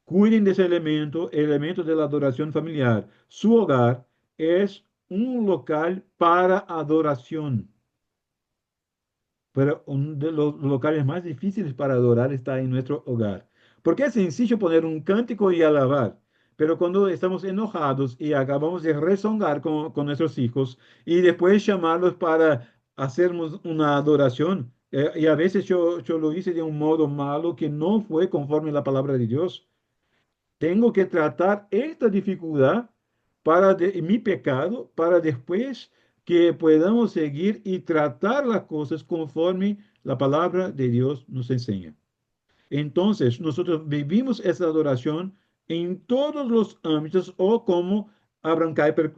Cuiden de ese elemento, el elemento de la adoración familiar. Su hogar es un local para adoración. Pero uno de los locales más difíciles para adorar está en nuestro hogar. Porque es sencillo poner un cántico y alabar. Pero cuando estamos enojados y acabamos de rezongar con nuestros hijos y después llamarlos para hacernos una adoración, y a veces yo lo hice de un modo malo que no fue conforme a la palabra de Dios. Tengo que tratar esta dificultad mi pecado para después que podamos seguir y tratar las cosas conforme la palabra de Dios nos enseña. Entonces, nosotros vivimos esa adoración en todos los ámbitos o como Abraham Kuyper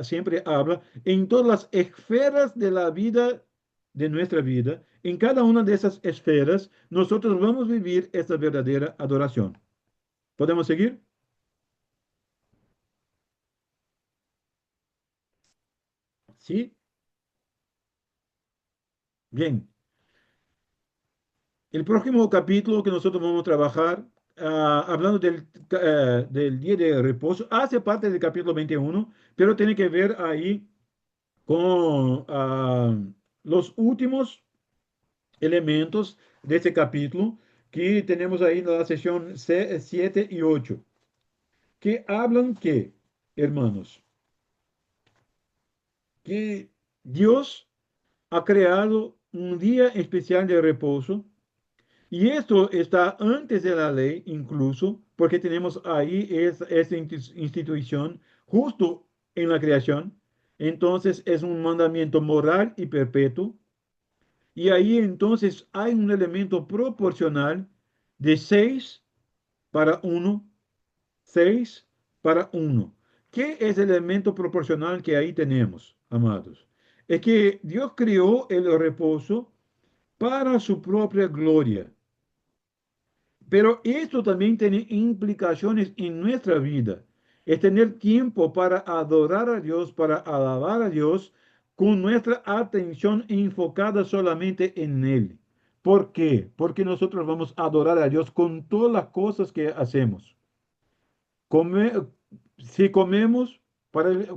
siempre habla, en todas las esferas de la vida, de nuestra vida. En cada una de esas esferas, nosotros vamos a vivir esta verdadera adoración. ¿Podemos seguir? Sí. Bien. El próximo capítulo que nosotros vamos a trabajar, hablando del día de reposo, hace parte del capítulo 21, pero tiene que ver ahí con los últimos elementos de este capítulo que tenemos ahí en la sesión 7 y 8, que hablan que, hermanos, que Dios ha creado un día especial de reposo. Y esto está antes de la ley, incluso, porque tenemos ahí esta institución justo en la creación. Entonces es un mandamiento moral y perpetuo. Y ahí entonces hay un elemento proporcional de 6 para 1, 6 para 1. ¿Qué es el elemento proporcional que ahí tenemos, amados? Es que Dios creó el reposo para su propia gloria. Pero esto también tiene implicaciones en nuestra vida. Es tener tiempo para adorar a Dios, para alabar a Dios, con nuestra atención enfocada solamente en Él. ¿Por qué? Porque nosotros vamos a adorar a Dios con todas las cosas que hacemos. Come- si comemos,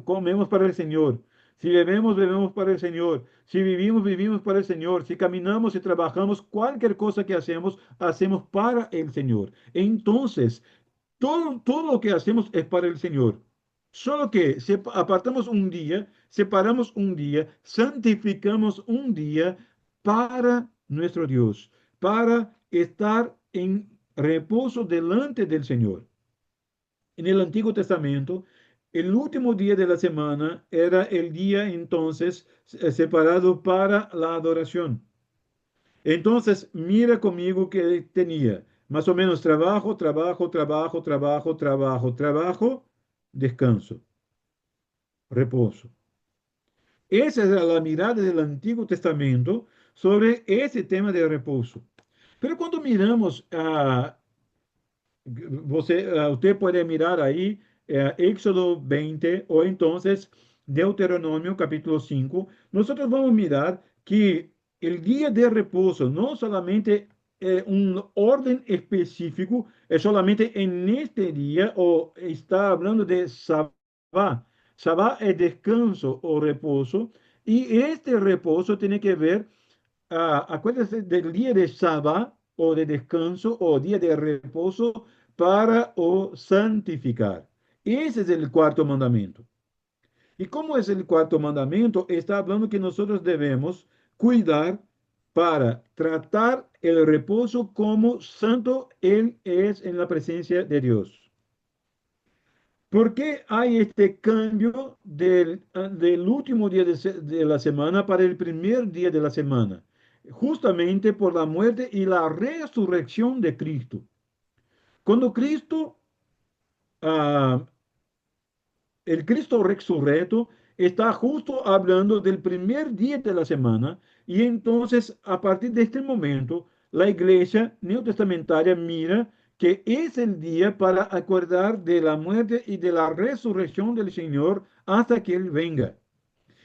comemos para el Señor. Si bebemos, bebemos para el Señor. Si vivimos, vivimos para el Señor. Si caminamos y trabajamos, cualquier cosa que hacemos, hacemos para el Señor. Entonces, todo lo que hacemos es para el Señor. Solo que apartamos un día, separamos un día, santificamos un día para nuestro Dios, para estar en reposo delante del Señor. En el Antiguo Testamento, el último día de la semana era el día entonces separado para la adoración. Entonces, mira conmigo que tenía más o menos trabajo, trabajo, trabajo, trabajo, trabajo, trabajo, descanso, reposo. Esa era la mirada del Antiguo Testamento sobre ese tema de reposo. Pero cuando miramos a usted puede mirar ahí Éxodo 20 o entonces Deuteronomio capítulo 5. Nosotros vamos a mirar que el día de reposo no solamente un orden específico, es solamente en este día o está hablando de Sabá. Sabá es descanso o reposo y este reposo tiene que ver acuérdese del día de sábado o de descanso o día de reposo para o santificar. Ese es el cuarto mandamiento. ¿Y cómo es el cuarto mandamiento? Está hablando que nosotros debemos cuidar para tratar el reposo como santo Él es en la presencia de Dios. ¿Por qué hay este cambio del último día de la semana para el primer día de la semana? Justamente por la muerte y la resurrección de Cristo. Cuando ah, el Cristo resurrecto está justo hablando del primer día de la semana y entonces a partir de este momento la iglesia neotestamentaria mira que es el día para acordar de la muerte y de la resurrección del Señor hasta que Él venga.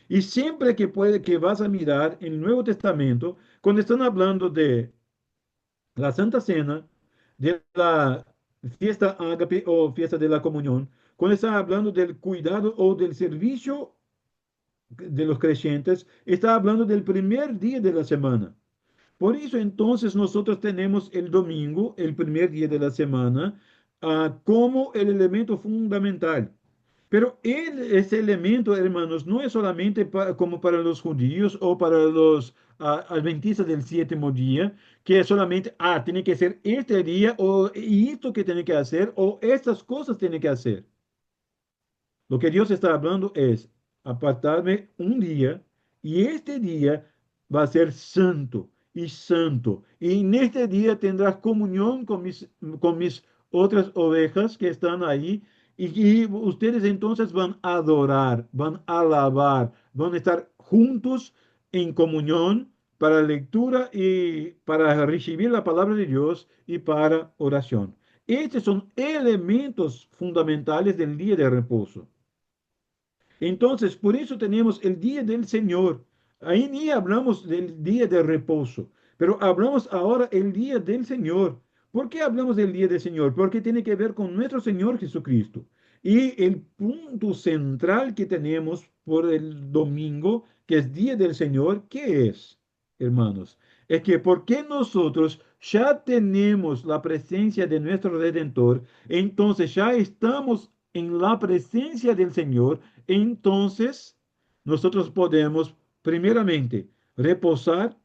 Y siempre que vas a mirar el Nuevo Testamento, cuando están hablando de la Santa Cena, de la fiesta ágape o fiesta de la comunión, cuando están hablando del cuidado o del servicio de los creyentes, está hablando del primer día de la semana. Por eso entonces nosotros tenemos el domingo, el primer día de la semana, como el elemento fundamental. Pero ese elemento, hermanos, no es solamente como para los judíos o para los adventistas del séptimo día, que es solamente, tiene que ser este día o y esto que tiene que hacer o estas cosas tiene que hacer. Lo que Dios está hablando es apartarme un día y este día va a ser santo y santo. Y en este día tendrás comunión con mis otras ovejas que están ahí y ustedes entonces van a adorar, van a alabar, van a estar juntos en comunión para lectura y para recibir la palabra de Dios y para oración. Estos son elementos fundamentales del día de reposo. Entonces, por eso tenemos el día del Señor. Ahí ni hablamos del día de reposo, pero hablamos ahora el día del Señor. ¿Por qué hablamos del día del Señor? Porque tiene que ver con nuestro Señor Jesucristo. Y el punto central que tenemos por el domingo, que es día del Señor, ¿qué es, hermanos? Es que porque nosotros ya tenemos la presencia de nuestro Redentor, entonces ya estamos en la presencia del Señor, entonces nosotros podemos, primeramente, reposar,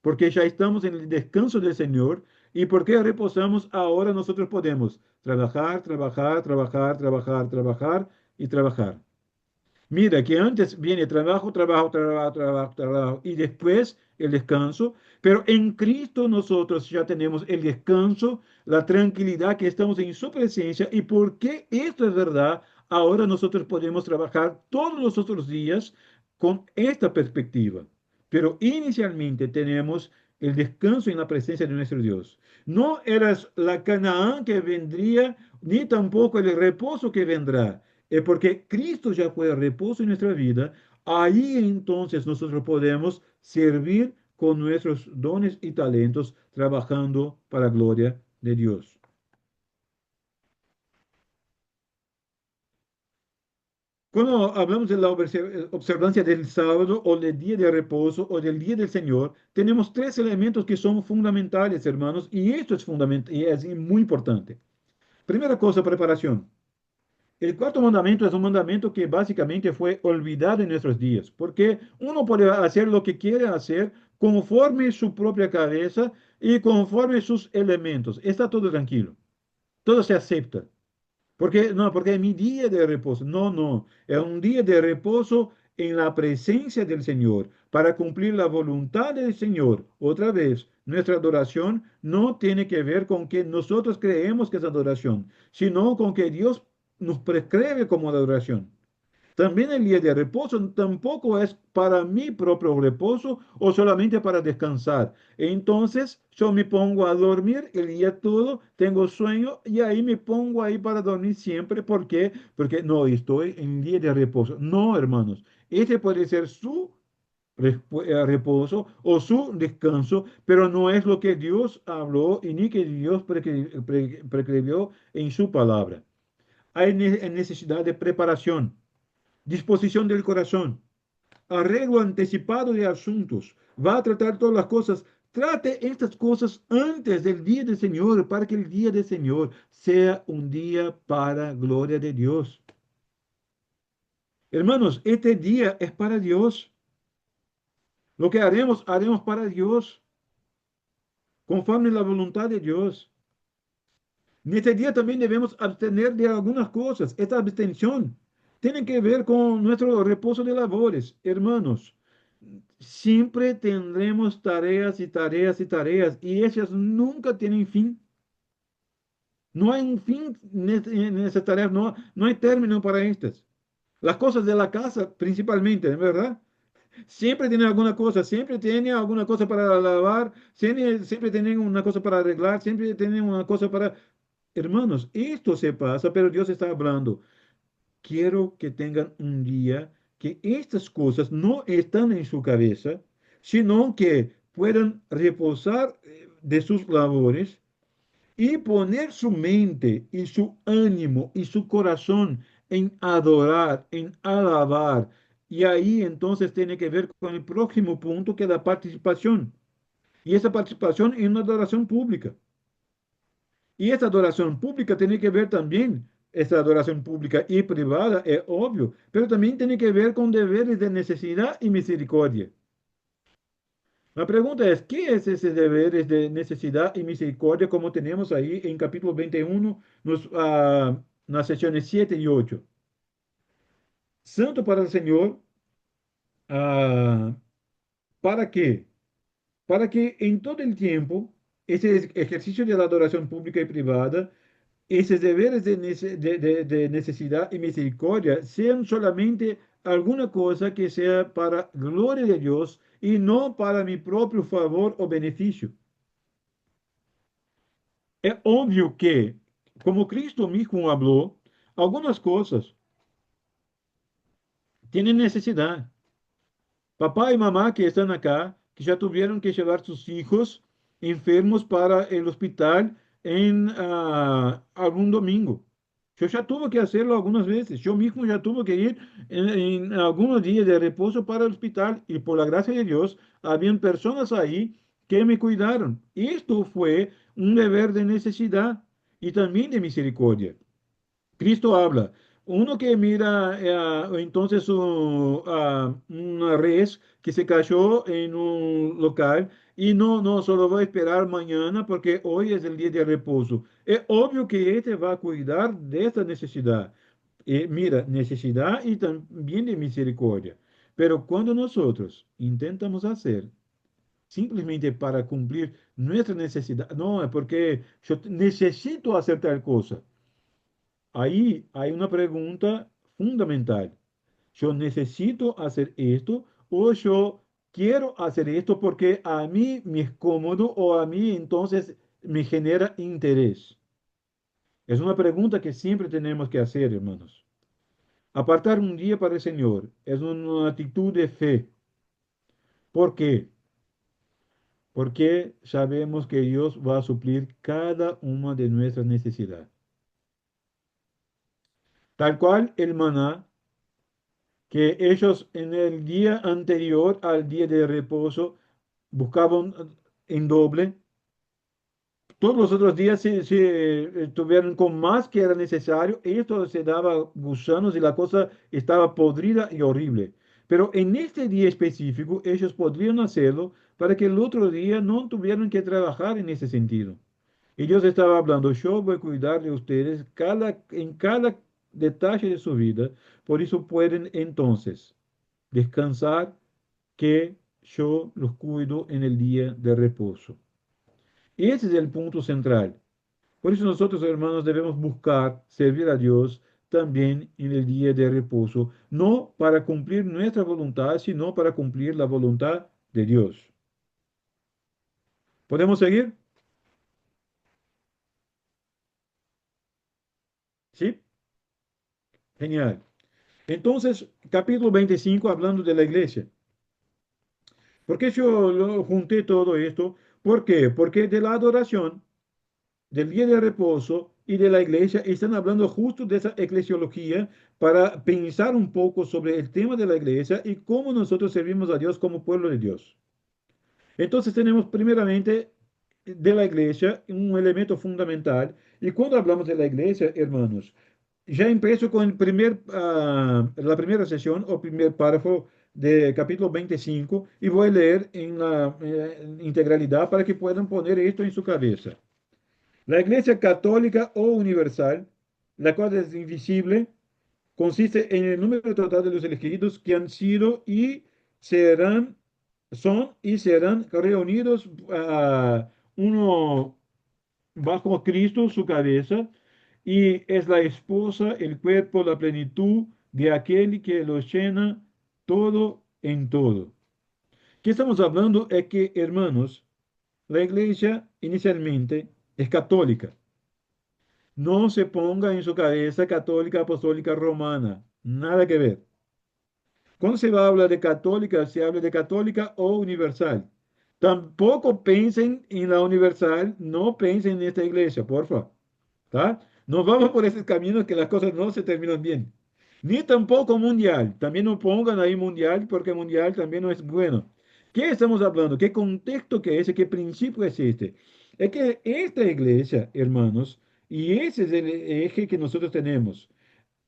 porque ya estamos en el descanso del Señor, y porque reposamos, ahora nosotros podemos trabajar, trabajar, trabajar, trabajar, trabajar y trabajar. Mira que antes viene trabajo, trabajo, trabajo, trabajo, trabajo y después el descanso, pero en Cristo nosotros ya tenemos el descanso, la tranquilidad que estamos en su presencia y porque esto es verdad, ahora nosotros podemos trabajar todos los otros días con esta perspectiva. Pero inicialmente tenemos el descanso en la presencia de nuestro Dios. No eras la Canaán que vendría, ni tampoco el reposo que vendrá porque Cristo ya fue reposo en nuestra vida, ahí entonces nosotros podemos servir con nuestros dones y talentos, trabajando para la gloria de Dios. Cuando hablamos de la observancia del sábado o del día de reposo o del día del Señor, tenemos tres elementos que son fundamentales, hermanos, y esto es fundamental y es muy importante. Primera cosa, preparación. El cuarto mandamiento es un mandamiento que básicamente fue olvidado en nuestros días, porque uno puede hacer lo que quiere hacer conforme su propia cabeza y conforme sus elementos. Está todo tranquilo, todo se acepta. Porque, no, porque es mi día de reposo. No, no, es un día de reposo en la presencia del Señor, para cumplir la voluntad del Señor. Otra vez, nuestra adoración no tiene que ver con que nosotros creemos que es adoración, sino con que Dios nos prescribe como adoración. También el día de reposo tampoco es para mi propio reposo o solamente para descansar. Entonces yo me pongo a dormir el día todo, tengo sueño y ahí me pongo ahí para dormir siempre. ¿Por qué? Porque no estoy en día de reposo. No, hermanos. Este puede ser su reposo o su descanso, pero no es lo que Dios habló y ni que Dios prescribió en su palabra. Hay necesidad de preparación, disposición del corazón, arreglo anticipado de asuntos. Va a tratar todas las cosas. Trate estas cosas antes del día del Señor, para que el día del Señor sea un día para gloria de Dios. Hermanos, este día es para Dios. Lo que haremos, haremos para Dios, conforme la voluntad de Dios. En este día también debemos abstener de algunas cosas. Esta abstención tiene que ver con nuestro reposo de labores. Hermanos, siempre tendremos tareas y tareas y tareas y ellas nunca tienen fin. No hay un fin en esas tareas, no, no hay término para estas. Las cosas de la casa principalmente, ¿verdad? Siempre tienen alguna cosa, siempre tienen alguna cosa para lavar, siempre tienen una cosa para arreglar, siempre tienen una cosa para... Hermanos, esto se pasa, pero Dios está hablando. Quiero que tengan un día que estas cosas no están en su cabeza, sino que puedan reposar de sus labores y poner su mente y su ánimo y su corazón en adorar, en alabar. Y ahí entonces tiene que ver con el próximo punto, que es la participación. Y esa participación en una adoración pública. Y esta adoración pública tiene que ver también, esta adoración pública y privada, es obvio, pero también tiene que ver con deberes de necesidad y misericordia. La pregunta es, ¿qué es ese deberes de necesidad y misericordia como tenemos ahí en capítulo 21, las secciones 7 y 8? Santo para el Señor, ah, ¿para qué? Para que en todo el tiempo, ese ejercicio de la adoración pública y privada, esos deberes de necesidad y misericordia sean solamente alguna cosa que sea para gloria de Dios y no para mi propio favor o beneficio. Es obvio que, como Cristo mismo habló, algunas cosas tienen necesidad. Papá y mamá que están acá, que ya tuvieron que llevar sus hijos enfermos para el hospital en algún domingo. Yo ya tuve que hacerlo algunas veces. Yo mismo ya tuve que ir en algunos días de reposo para el hospital y por la gracia de Dios, habían personas ahí que me cuidaron. Y esto fue un deber de necesidad y también de misericordia. Cristo habla. Uno que mira entonces una res que se cayó en un local y no, solo va a esperar mañana porque hoy es el día de reposo. Es obvio que este va a cuidar de esta necesidad. Mira, necesidad y también de misericordia. Pero cuando nosotros intentamos hacer simplemente para cumplir nuestra necesidad, no, es porque yo necesito hacer tal cosa. Ahí hay una pregunta fundamental. ¿Yo necesito hacer esto o yo quiero hacer esto porque a mí me es cómodo o a mí entonces me genera interés? Es una pregunta que siempre tenemos que hacer, hermanos. Apartar un día para el Señor es una actitud de fe. ¿Por qué? porque sabemos que Dios va a suplir cada una de nuestras necesidades. Tal cual el maná que ellos en el día anterior al día de reposo buscaban en doble. Todos los otros días se estuvieron con más que era necesario. Esto se daba gusanos y la cosa estaba podrida y horrible. Pero en este día específico ellos podrían hacerlo para que el otro día no tuvieran que trabajar en ese sentido. Y Dios estaba hablando, yo voy a cuidar de ustedes en cada detalle de su vida. Por eso pueden entonces descansar que yo los cuido en el día de reposo. Ese es el punto central. Por eso nosotros, hermanos, debemos buscar servir a Dios también en el día de reposo, no para cumplir nuestra voluntad, sino para cumplir la voluntad de Dios. ¿Podemos seguir? ¿Sí? Genial. Entonces, capítulo 25, hablando de la iglesia. ¿Por qué yo lo junté todo esto? ¿Por qué? Porque de la adoración, del día de reposo y de la iglesia están hablando justo de esa eclesiología para pensar un poco sobre el tema de la iglesia y cómo nosotros servimos a Dios como pueblo de Dios. Entonces tenemos primeramente de la iglesia un elemento fundamental. Y cuando hablamos de la iglesia, hermanos, ya empiezo con la primera sesión o primer párrafo de capítulo 25 y voy a leer en la integralidad para que puedan poner esto en su cabeza. La Iglesia católica o universal, la cual es invisible, consiste en el número total de los elegidos que han sido y serán, son y serán reunidos uno bajo Cristo, su cabeza, y es la esposa, el cuerpo, la plenitud de aquel que los llena todo en todo. ¿Qué estamos hablando? Es que, hermanos, la iglesia inicialmente es católica. No se ponga en su cabeza católica apostólica romana. Nada que ver. Cuando se va a hablar de católica, se habla de católica o universal. Tampoco piensen en la universal, no piensen en esta iglesia, por favor. ¿Tá? No vamos por ese camino que las cosas no se terminan bien. Ni tampoco mundial. También no pongan ahí mundial porque mundial también no es bueno. ¿Qué estamos hablando? ¿Qué contexto que es? ¿Qué principio es este? Es que esta iglesia, hermanos, y ese es el eje que nosotros tenemos.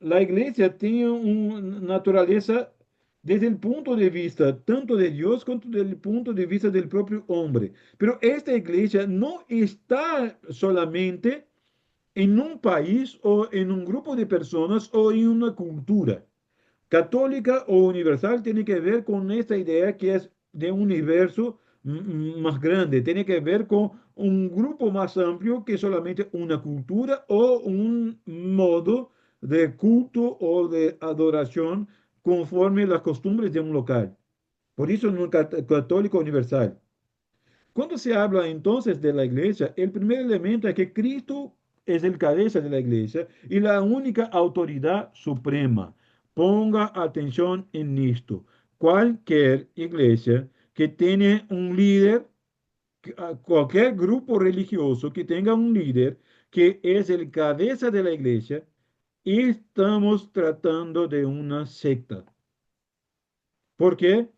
La iglesia tiene una naturaleza desde el punto de vista tanto de Dios como desde el punto de vista del propio hombre. Pero esta iglesia no está solamente en un país o en un grupo de personas o en una cultura. Católica o universal tiene que ver con esta idea que es de un universo más grande, tiene que ver con un grupo más amplio que solamente una cultura o un modo de culto o de adoración conforme las costumbres de un local. Por eso es un católico universal. Cuando se habla entonces de la iglesia, el primer elemento es que Cristo es el cabeza de la iglesia y la única autoridad suprema. Ponga atención en esto. Cualquier iglesia que tiene un líder, cualquier grupo religioso que tenga un líder que es el cabeza de la iglesia, estamos tratando de una secta. ¿Por qué?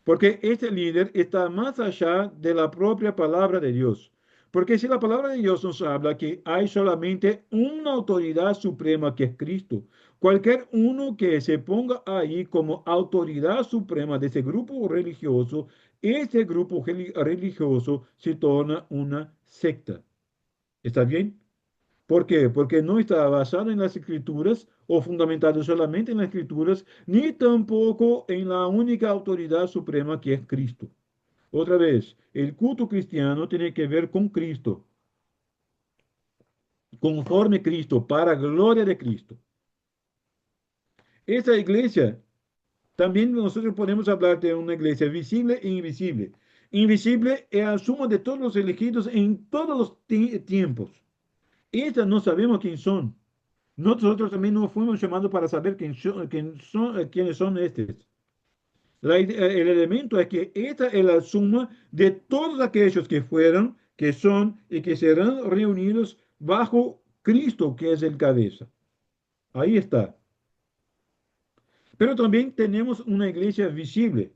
Porque este líder está más allá de la propia palabra de Dios. Porque si la palabra de Dios nos habla que hay solamente una autoridad suprema que es Cristo, cualquier uno que se ponga ahí como autoridad suprema de ese grupo religioso, ese grupo religioso se torna una secta. ¿Está bien? ¿Por qué? Porque no está basado en las escrituras o fundamentado solamente en las escrituras, ni tampoco en la única autoridad suprema que es Cristo. Otra vez, el culto cristiano tiene que ver con Cristo, conforme Cristo, para gloria de Cristo. Esa iglesia, también nosotros podemos hablar de una iglesia visible e invisible. Invisible es la suma de todos los elegidos en todos los tiempos. Estas no sabemos quién son. Nosotros también no fuimos llamados para saber quiénes son estos. El elemento es que esta es la suma de todos aquellos que fueron, que son y que serán reunidos bajo Cristo, que es el cabeza. Ahí está. Pero también tenemos una iglesia visible.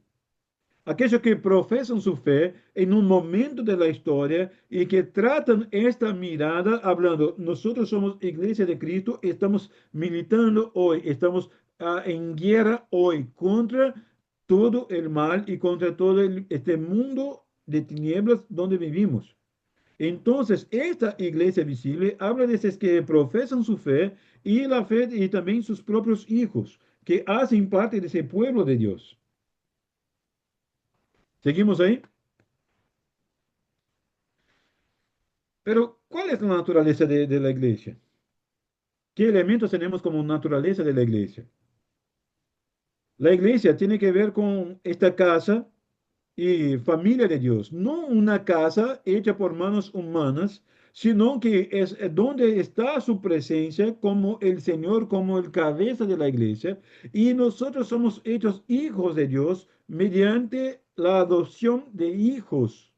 Aquellos que profesan su fe en un momento de la historia y que tratan esta mirada hablando, nosotros somos iglesia de Cristo, estamos militando hoy, estamos en guerra hoy contra todo el mal y contra todo este mundo de tinieblas donde vivimos. Entonces, esta iglesia visible habla de esos que profesan su fe y la fe y también sus propios hijos, que hacen parte de ese pueblo de Dios. ¿Seguimos ahí? Pero, ¿cuál es la naturaleza de la iglesia? ¿Qué elementos tenemos como naturaleza de la iglesia? La iglesia tiene que ver con esta casa y familia de Dios, no una casa hecha por manos humanas, sino que es donde está su presencia como el Señor, como el cabeza de la iglesia, y nosotros somos hechos hijos de Dios mediante la adopción de hijos.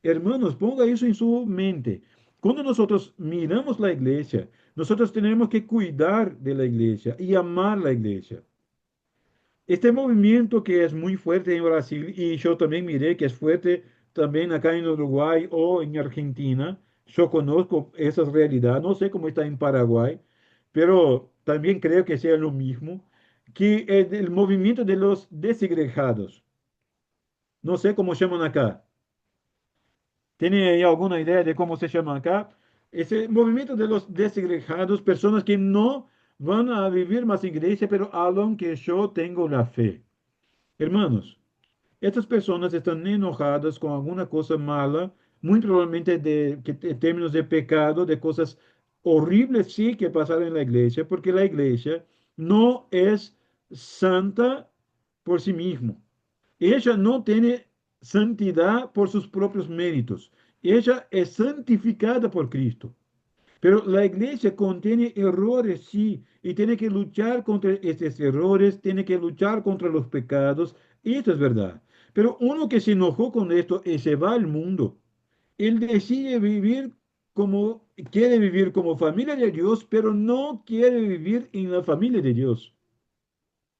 Hermanos, ponga eso en su mente. Cuando nosotros miramos la iglesia, nosotros tenemos que cuidar de la iglesia y amar la iglesia. Este movimiento que es muy fuerte en Brasil y yo también miré que es fuerte también acá en Uruguay o en Argentina. Yo conozco esa realidad, no sé cómo está en Paraguay, pero también creo que sea lo mismo, que es el movimiento de los desigrejados. No sé cómo llaman acá. ¿Tiene ahí alguna idea de cómo se llama acá? Ese movimiento de los desigrejados, personas que no van a vivir más en iglesia, pero hablan que yo tengo la fe. Hermanos, estas personas están enojadas con alguna cosa mala, muy probablemente en términos de pecado, de cosas horribles sí que pasaron en la iglesia, porque la iglesia no es santa por sí mismo. Ella no tiene santidad por sus propios méritos. Ella es santificada por Cristo. Pero la iglesia contiene errores, sí, y tiene que luchar contra estos errores, tiene que luchar contra los pecados, y esto es verdad. Pero uno que se enojó con esto y se va al mundo, él decide vivir como, quiere vivir como familia de Dios, pero no quiere vivir en la familia de Dios.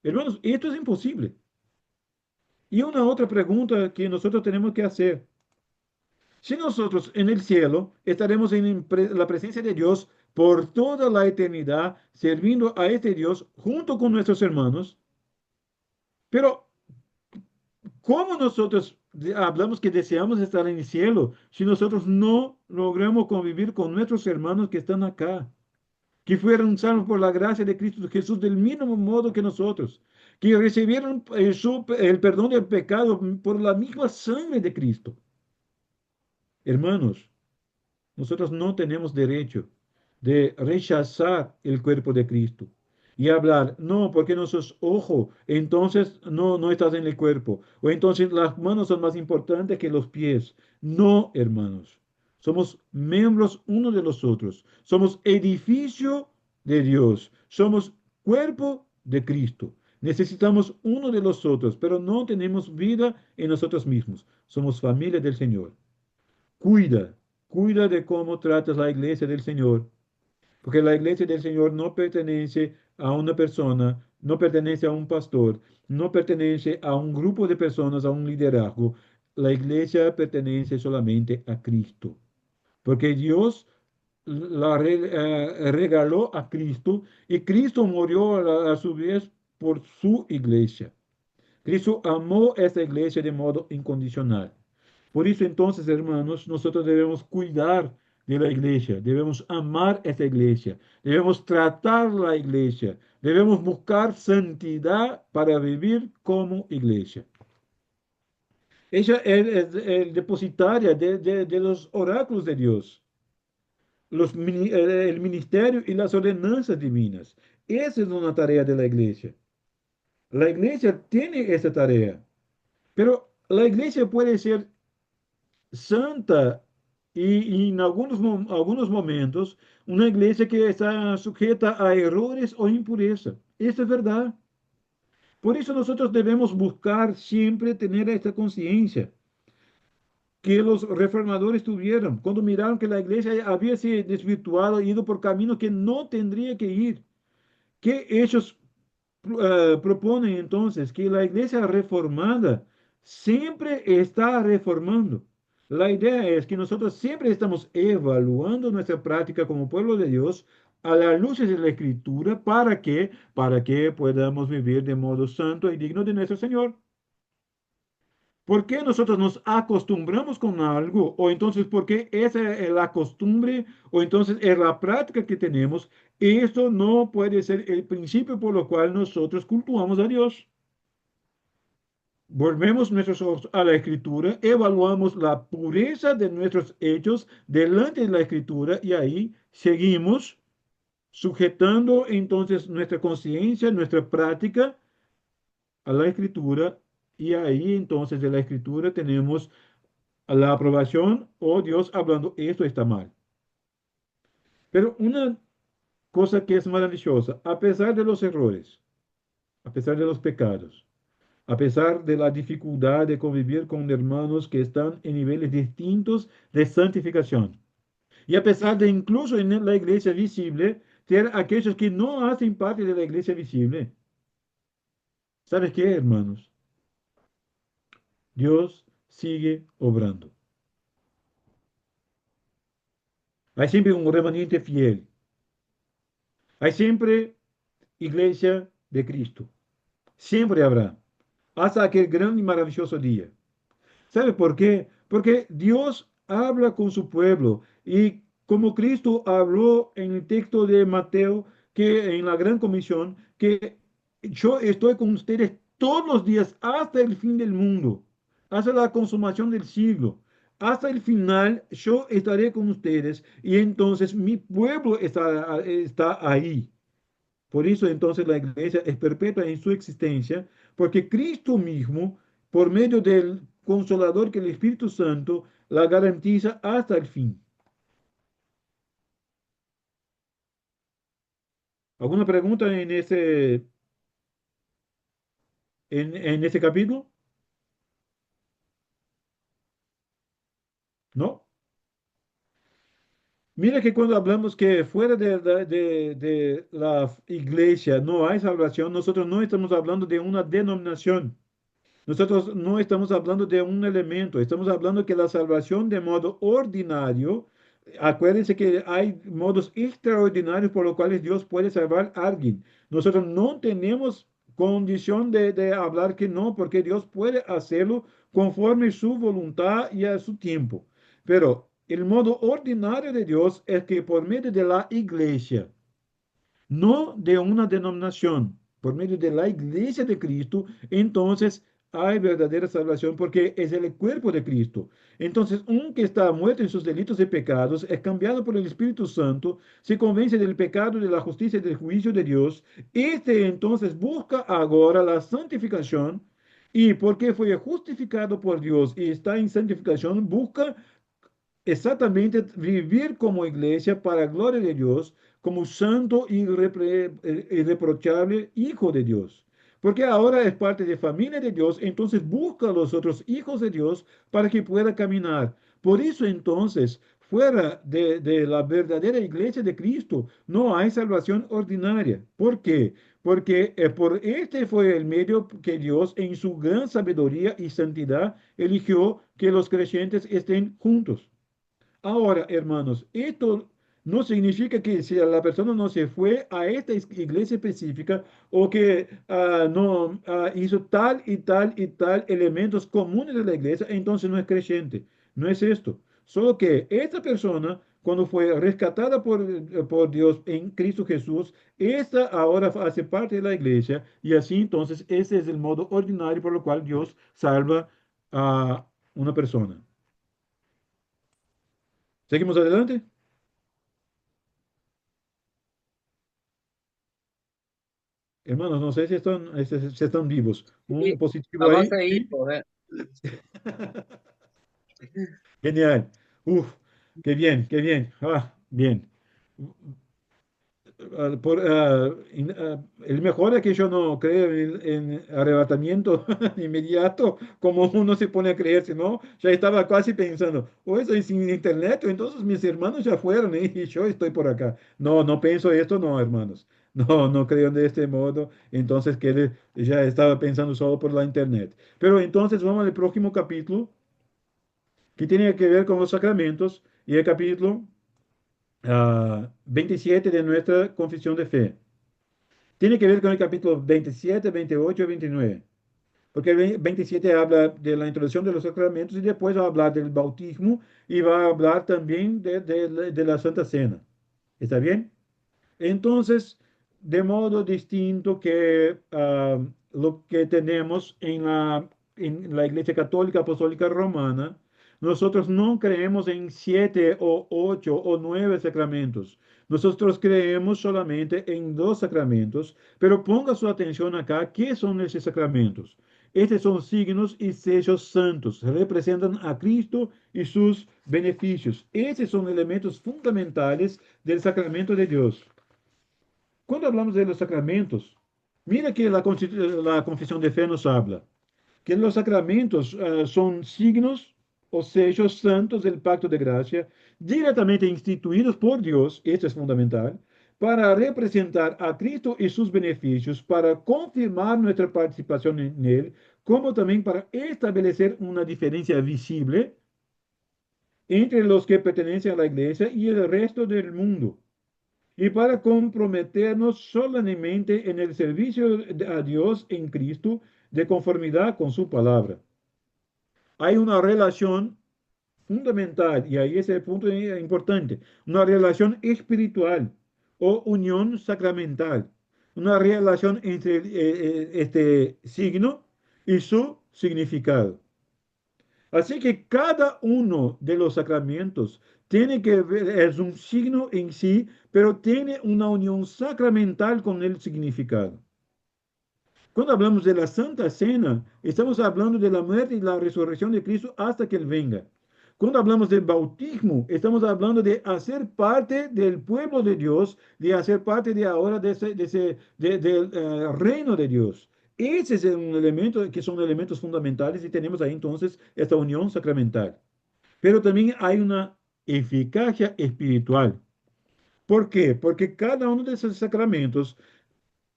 Hermanos, esto es imposible. Y una otra pregunta que nosotros tenemos que hacer. Si nosotros en el cielo estaremos en la presencia de Dios por toda la eternidad, sirviendo a este Dios junto con nuestros hermanos, pero ¿cómo nosotros hablamos que deseamos estar en el cielo si nosotros no logramos convivir con nuestros hermanos que están acá, que fueron salvos por la gracia de Cristo Jesús del mismo modo que nosotros, que recibieron el perdón del pecado por la misma sangre de Cristo? Hermanos, nosotros no tenemos derecho de rechazar el cuerpo de Cristo y hablar, no, porque no sos ojo, entonces no estás en el cuerpo, o entonces las manos son más importantes que los pies. No, hermanos, somos miembros uno de los otros, somos edificio de Dios, somos cuerpo de Cristo. Necesitamos uno de los otros, pero no tenemos vida en nosotros mismos. Somos familia del Señor. Cuida, cuida de cómo tratas la iglesia del Señor, porque la iglesia del Señor no pertenece a una persona, no pertenece a un pastor, no pertenece a un grupo de personas, a un liderazgo. La iglesia pertenece solamente a Cristo, porque Dios regaló a Cristo y Cristo murió a su vez por su iglesia. Cristo amó esta iglesia de modo incondicional. Por eso entonces, hermanos, nosotros debemos cuidar de la iglesia, debemos amar esta iglesia, debemos tratar la iglesia, debemos buscar santidad para vivir como iglesia. Ella es el depositaria de los oráculos de Dios, el ministerio y las ordenanzas divinas. Esa es una tarea de la iglesia. La iglesia tiene esa tarea, pero la iglesia puede ser santa y en algunos momentos una iglesia que está sujeta a errores o impureza. Eso es verdad. Por eso nosotros debemos buscar siempre tener esta conciencia que los reformadores tuvieron cuando miraron que la iglesia había se desvirtuado, ido por caminos que no tendría que ir. Que ellos proponen entonces que la iglesia reformada siempre está reformando. La idea es que nosotros siempre estamos evaluando nuestra práctica como pueblo de Dios a la luz de la Escritura para que podamos vivir de modo santo y digno de nuestro Señor. ¿Por qué nosotros nos acostumbramos con algo? O entonces, ¿por qué esa es la costumbre? O entonces es la práctica que tenemos. Esto no puede ser el principio por lo cual nosotros cultuamos a Dios. Volvemos nuestros ojos a la Escritura, evaluamos la pureza de nuestros hechos delante de la Escritura y ahí seguimos sujetando entonces nuestra conciencia, nuestra práctica a la Escritura y ahí entonces de la Escritura tenemos a la aprobación o Dios hablando, esto está mal. Pero una cosa que es maravillosa, a pesar de los errores, a pesar de los pecados, a pesar de la dificultad de convivir con hermanos que están en niveles distintos de santificación, y a pesar de incluso en la iglesia visible, tener aquellos que no hacen parte de la iglesia visible, ¿sabes qué, hermanos? Dios sigue obrando. Hay siempre un remanente fiel. Hay siempre iglesia de Cristo. Siempre habrá, hasta aquel gran y maravilloso día. ¿Sabe por qué? Porque Dios habla con su pueblo y como Cristo habló en el texto de Mateo, que en la gran comisión, que yo estoy con ustedes todos los días hasta el fin del mundo, hasta la consumación del siglo. Hasta el final yo estaré con ustedes y entonces mi pueblo está ahí. Por eso entonces la iglesia es perpetua en su existencia, porque Cristo mismo, por medio del consolador que es el Espíritu Santo, la garantiza hasta el fin. ¿Alguna pregunta en ese capítulo? ¿No? Mira que cuando hablamos que fuera de la iglesia no hay salvación, nosotros no estamos hablando de una denominación. Nosotros no estamos hablando de un elemento, estamos hablando que la salvación de modo ordinario, acuérdense que hay modos extraordinarios por los cuales Dios puede salvar a alguien. Nosotros no tenemos condición de hablar que no, porque Dios puede hacerlo conforme su voluntad y a su tiempo. Pero el modo ordinario de Dios es que por medio de la iglesia, no de una denominación, por medio de la iglesia de Cristo, entonces hay verdadera salvación porque es el cuerpo de Cristo. Entonces, un que está muerto en sus delitos y pecados es cambiado por el Espíritu Santo, se convence del pecado, de la justicia y del juicio de Dios. Este entonces busca ahora la santificación y porque fue justificado por Dios y está en santificación, busca exactamente vivir como iglesia para la gloria de Dios, como santo y irreprochable hijo de Dios. Porque ahora es parte de familia de Dios, entonces busca a los otros hijos de Dios para que pueda caminar. Por eso entonces, fuera de la verdadera iglesia de Cristo, no hay salvación ordinaria. ¿Por qué? Porque por este fue el medio que Dios en su gran sabiduría y santidad eligió que los creyentes estén juntos. Ahora, hermanos, esto no significa que si la persona no se fue a esta iglesia específica o que no hizo tal y tal y tal elementos comunes de la iglesia, entonces no es creyente. No es esto. Solo que esta persona, cuando fue rescatada por Dios en Cristo Jesús, esta ahora hace parte de la iglesia y así entonces ese es el modo ordinario por el cual Dios salva a una persona. Seguimos adelante. Hermanos, no sé si están vivos. Un Sí, positivo vamos a ahí. seguir, ¿Sí? pues. Genial. Uf, qué bien, qué bien. Ah, bien. el mejor es que yo no creo en arrebatamiento inmediato, como uno se pone a creer, sino ya estaba casi pensando, o eso es sin internet, o entonces mis hermanos ya fueron y yo estoy por acá. No, no pienso esto, no, hermanos. No, no creo de este modo. Entonces que él ya estaba pensando solo por la internet. Pero entonces vamos al próximo capítulo, que tiene que ver con los sacramentos, y el capítulo 27 de nuestra confesión de fe. Tiene que ver con el capítulo 27, 28 y 29. Porque el 27 habla de la introducción de los sacramentos y después va a hablar del bautismo y va a hablar también de la Santa Cena. ¿Está bien? Entonces, de modo distinto que lo que tenemos en la Iglesia Católica Apostólica Romana, nosotros no creemos en 7 o 8 o 9 sacramentos. Nosotros creemos solamente en 2 sacramentos, pero ponga su atención acá, ¿qué son esos sacramentos? Estos son signos y sellos santos, representan a Cristo y sus beneficios. Esos son elementos fundamentales del sacramento de Dios. Cuando hablamos de los sacramentos, mira que la confesión de fe nos habla que los sacramentos son signos o sellos santos del pacto de gracia directamente instituidos por Dios, esto es fundamental, para representar a Cristo y sus beneficios, para confirmar nuestra participación en Él, como también para establecer una diferencia visible entre los que pertenecen a la iglesia y el resto del mundo y para comprometernos solemnemente en el servicio a Dios en Cristo de conformidad con su palabra. Hay una relación fundamental, y ahí es el punto importante, una relación espiritual o unión sacramental, una relación entre este signo y su significado. Así que cada uno de los sacramentos tiene que ver, es un signo en sí, pero tiene una unión sacramental con el significado. Cuando hablamos de la Santa Cena, estamos hablando de la muerte y la resurrección de Cristo hasta que Él venga. Cuando hablamos del bautismo, estamos hablando de hacer parte del pueblo de Dios, de hacer parte de ahora del reino de Dios. Ese es un elemento que son elementos fundamentales y tenemos ahí entonces esta unión sacramental. Pero también hay una eficacia espiritual. ¿Por qué? Porque cada uno de esos sacramentos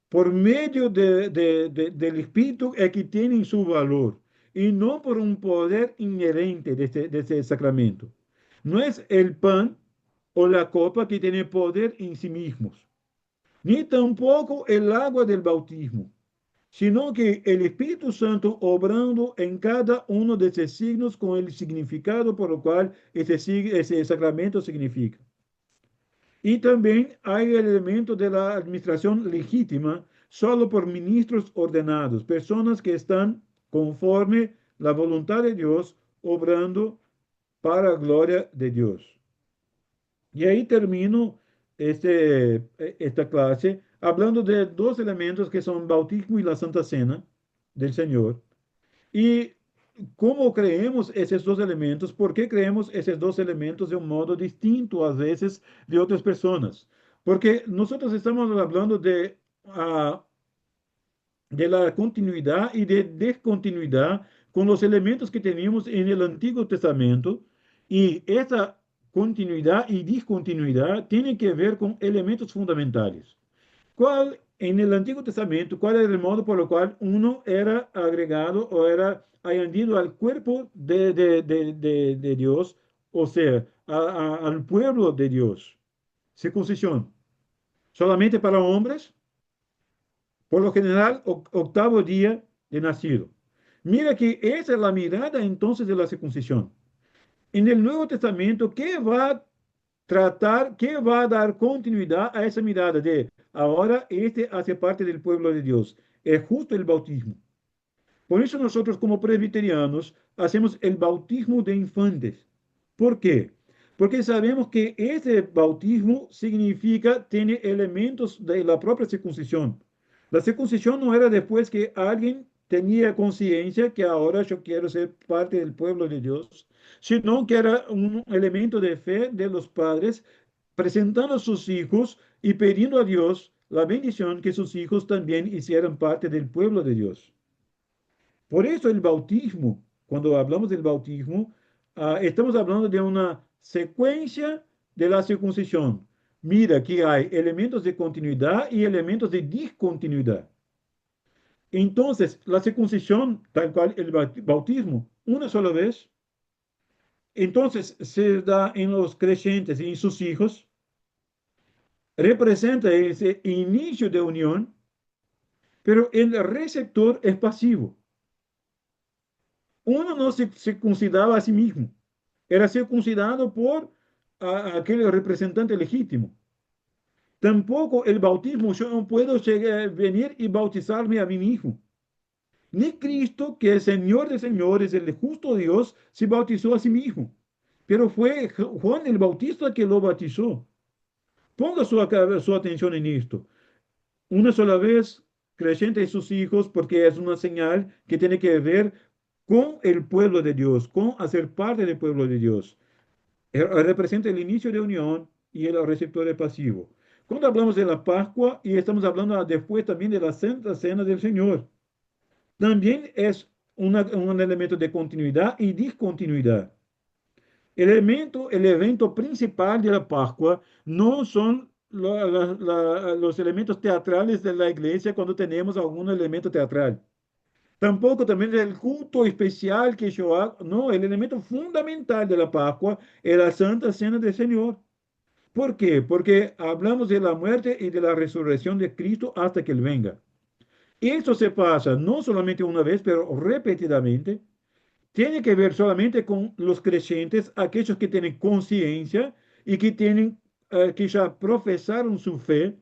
por medio del Espíritu es que tienen su valor y no por un poder inherente de este sacramento. No es el pan o la copa que tiene poder en sí mismos, ni tampoco el agua del bautismo, sino que el Espíritu Santo obrando en cada uno de esos signos con el significado por el cual ese sacramento significa. Y también hay el elemento de la administración legítima solo por ministros ordenados, personas que están conforme la voluntad de Dios, obrando para gloria de Dios. Y ahí termino esta clase hablando de 2 elementos que son el bautismo y la Santa Cena del Señor. Y cómo creemos esos 2 elementos, por qué creemos esos 2 elementos de un modo distinto a veces de otras personas. Porque nosotros estamos hablando de la continuidad y de descontinuidad con los elementos que teníamos en el Antiguo Testamento. Y esta continuidad y discontinuidad tienen que ver con elementos fundamentales. ¿Cuál en el Antiguo Testamento, cuál era el modo por el cual uno era agregado o era añadido al cuerpo de Dios, o sea, al pueblo de Dios? Circuncisión. Solamente para hombres, por lo general, octavo día de nacido. Mira que esa es la mirada entonces de la circuncisión. En el Nuevo Testamento, ¿qué va a tratar, qué va a dar continuidad a esa mirada de ahora este hace parte del pueblo de Dios? Es justo el bautismo. Por eso nosotros como presbiterianos hacemos el bautismo de infantes. ¿Por qué? Porque sabemos que ese bautismo significa, tiene elementos de la propia circuncisión. La circuncisión no era después que alguien tenía conciencia que ahora yo quiero ser parte del pueblo de Dios, sino que era un elemento de fe de los padres presentando a sus hijos y pidiendo a Dios la bendición que sus hijos también hicieran parte del pueblo de Dios. Por eso el bautismo, cuando hablamos del bautismo, estamos hablando de una secuencia de la circuncisión. Mira que hay elementos de continuidad y elementos de discontinuidad. Entonces, la circuncisión, tal cual el bautismo, una sola vez, entonces se da en los creyentes y en sus hijos, representa ese inicio de unión, pero el receptor es pasivo. Uno no se circuncidaba a sí mismo, era circuncidado por aquel representante legítimo. Tampoco el bautismo, yo no puedo venir y bautizarme a mí mismo. Ni Cristo, que es Señor de señores, el justo Dios, se bautizó a sí mismo. Pero fue Juan el Bautista que lo bautizó. Ponga su atención en esto. Una sola vez, creyente y sus hijos, porque es una señal que tiene que ver con el pueblo de Dios, con hacer parte del pueblo de Dios. Representa el inicio de unión y el receptor es pasivo. Cuando hablamos de la Pascua, y estamos hablando después también de la Santa Cena del Señor, también es un elemento de continuidad y discontinuidad. El evento principal de la Pascua no son los elementos teatrales de la iglesia cuando tenemos algún elemento teatral. Tampoco también el culto especial que yo hago. No, el elemento fundamental de la Pascua es la Santa Cena del Señor. ¿Por qué? Porque hablamos de la muerte y de la resurrección de Cristo hasta que Él venga. Esto se pasa no solamente una vez, pero repetidamente. Tiene que ver solamente con los creyentes, aquellos que tienen conciencia y que tienen, que ya profesaron su fe,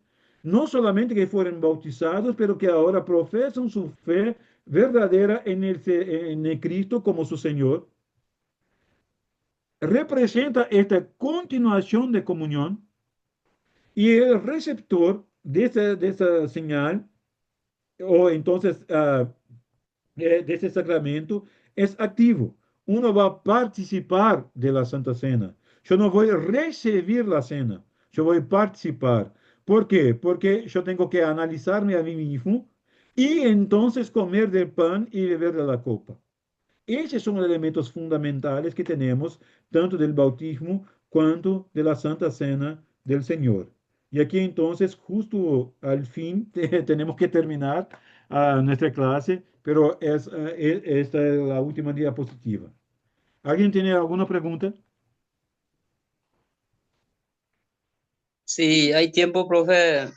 no solamente que fueron bautizados, pero que ahora profesan su fe verdadera en el Cristo como su Señor. Representa esta continuación de comunión y el receptor de esa señal, o entonces de ese sacramento es activo. Uno va a participar de la Santa Cena. Yo no voy a recibir la cena, yo voy a participar. ¿Por qué? Porque yo tengo que analizarme a mí mismo y entonces comer del pan y beber de la copa. Esos son elementos fundamentales que tenemos tanto del bautismo cuanto de la Santa Cena del Señor. Y aquí entonces, justo al fin, tenemos que terminar nuestra clase, pero esta es la última diapositiva. ¿Alguien tiene alguna pregunta? Si hay tiempo, profe,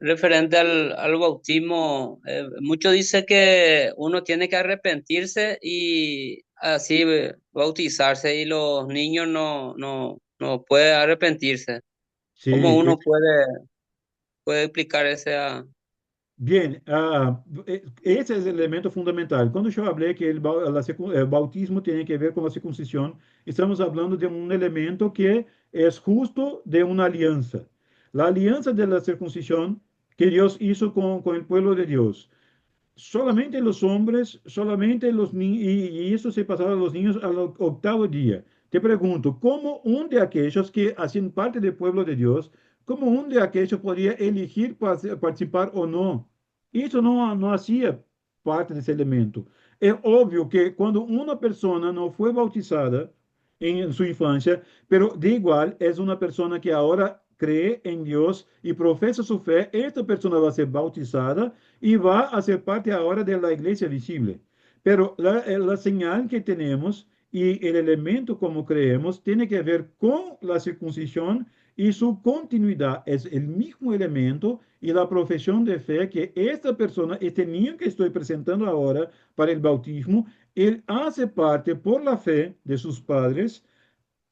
referente al bautismo, muchos dicen que uno tiene que arrepentirse y así bautizarse y los niños no pueden arrepentirse. ¿Cómo Sí, uno puede explicar ese? bien, ese es el elemento fundamental. Cuando yo hablé que el bautismo tiene que ver con la circuncisión, estamos hablando de un elemento que es justo de una alianza. La alianza de la circuncisión que Dios hizo con el pueblo de Dios. Solamente los hombres, solamente los niños, y eso se pasaba a los niños al octavo día. Te pregunto, ¿cómo un de aquellos que hacían parte del pueblo de Dios, cómo un de aquellos podía elegir participar o no? Y eso no hacía parte de ese elemento. Es obvio que cuando una persona no fue bautizada en su infancia, pero de igual es una persona que ahora cree en Dios y profesa su fe, esta persona va a ser bautizada y va a ser parte ahora de la iglesia visible. Pero la señal que tenemos y el elemento como creemos tiene que ver con la circuncisión y su continuidad. Es el mismo elemento y la profesión de fe que esta persona, este niño que estoy presentando ahora para el bautismo, él hace parte por la fe de sus padres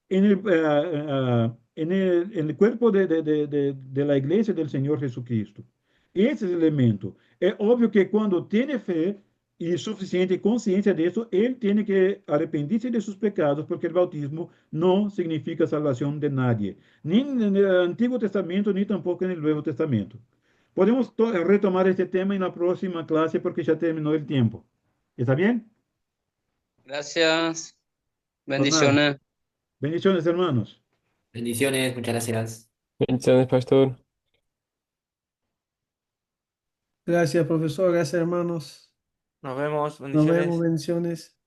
en el cuerpo de la iglesia del Señor Jesucristo. Ese es el elemento. Es obvio que cuando tiene fe y suficiente conciencia de eso, él tiene que arrepentirse de sus pecados, porque el bautismo no significa salvación de nadie, ni en el Antiguo Testamento, ni tampoco en el Nuevo Testamento. Podemos retomar este tema en la próxima clase porque ya terminó el tiempo. ¿Está bien? Gracias, Por nada. bendiciones. Bendiciones, hermanos. Bendiciones, muchas gracias. Bendiciones, pastor. Gracias, profesor. Gracias, hermanos. Nos vemos, Nos vemos, bendiciones. bendiciones.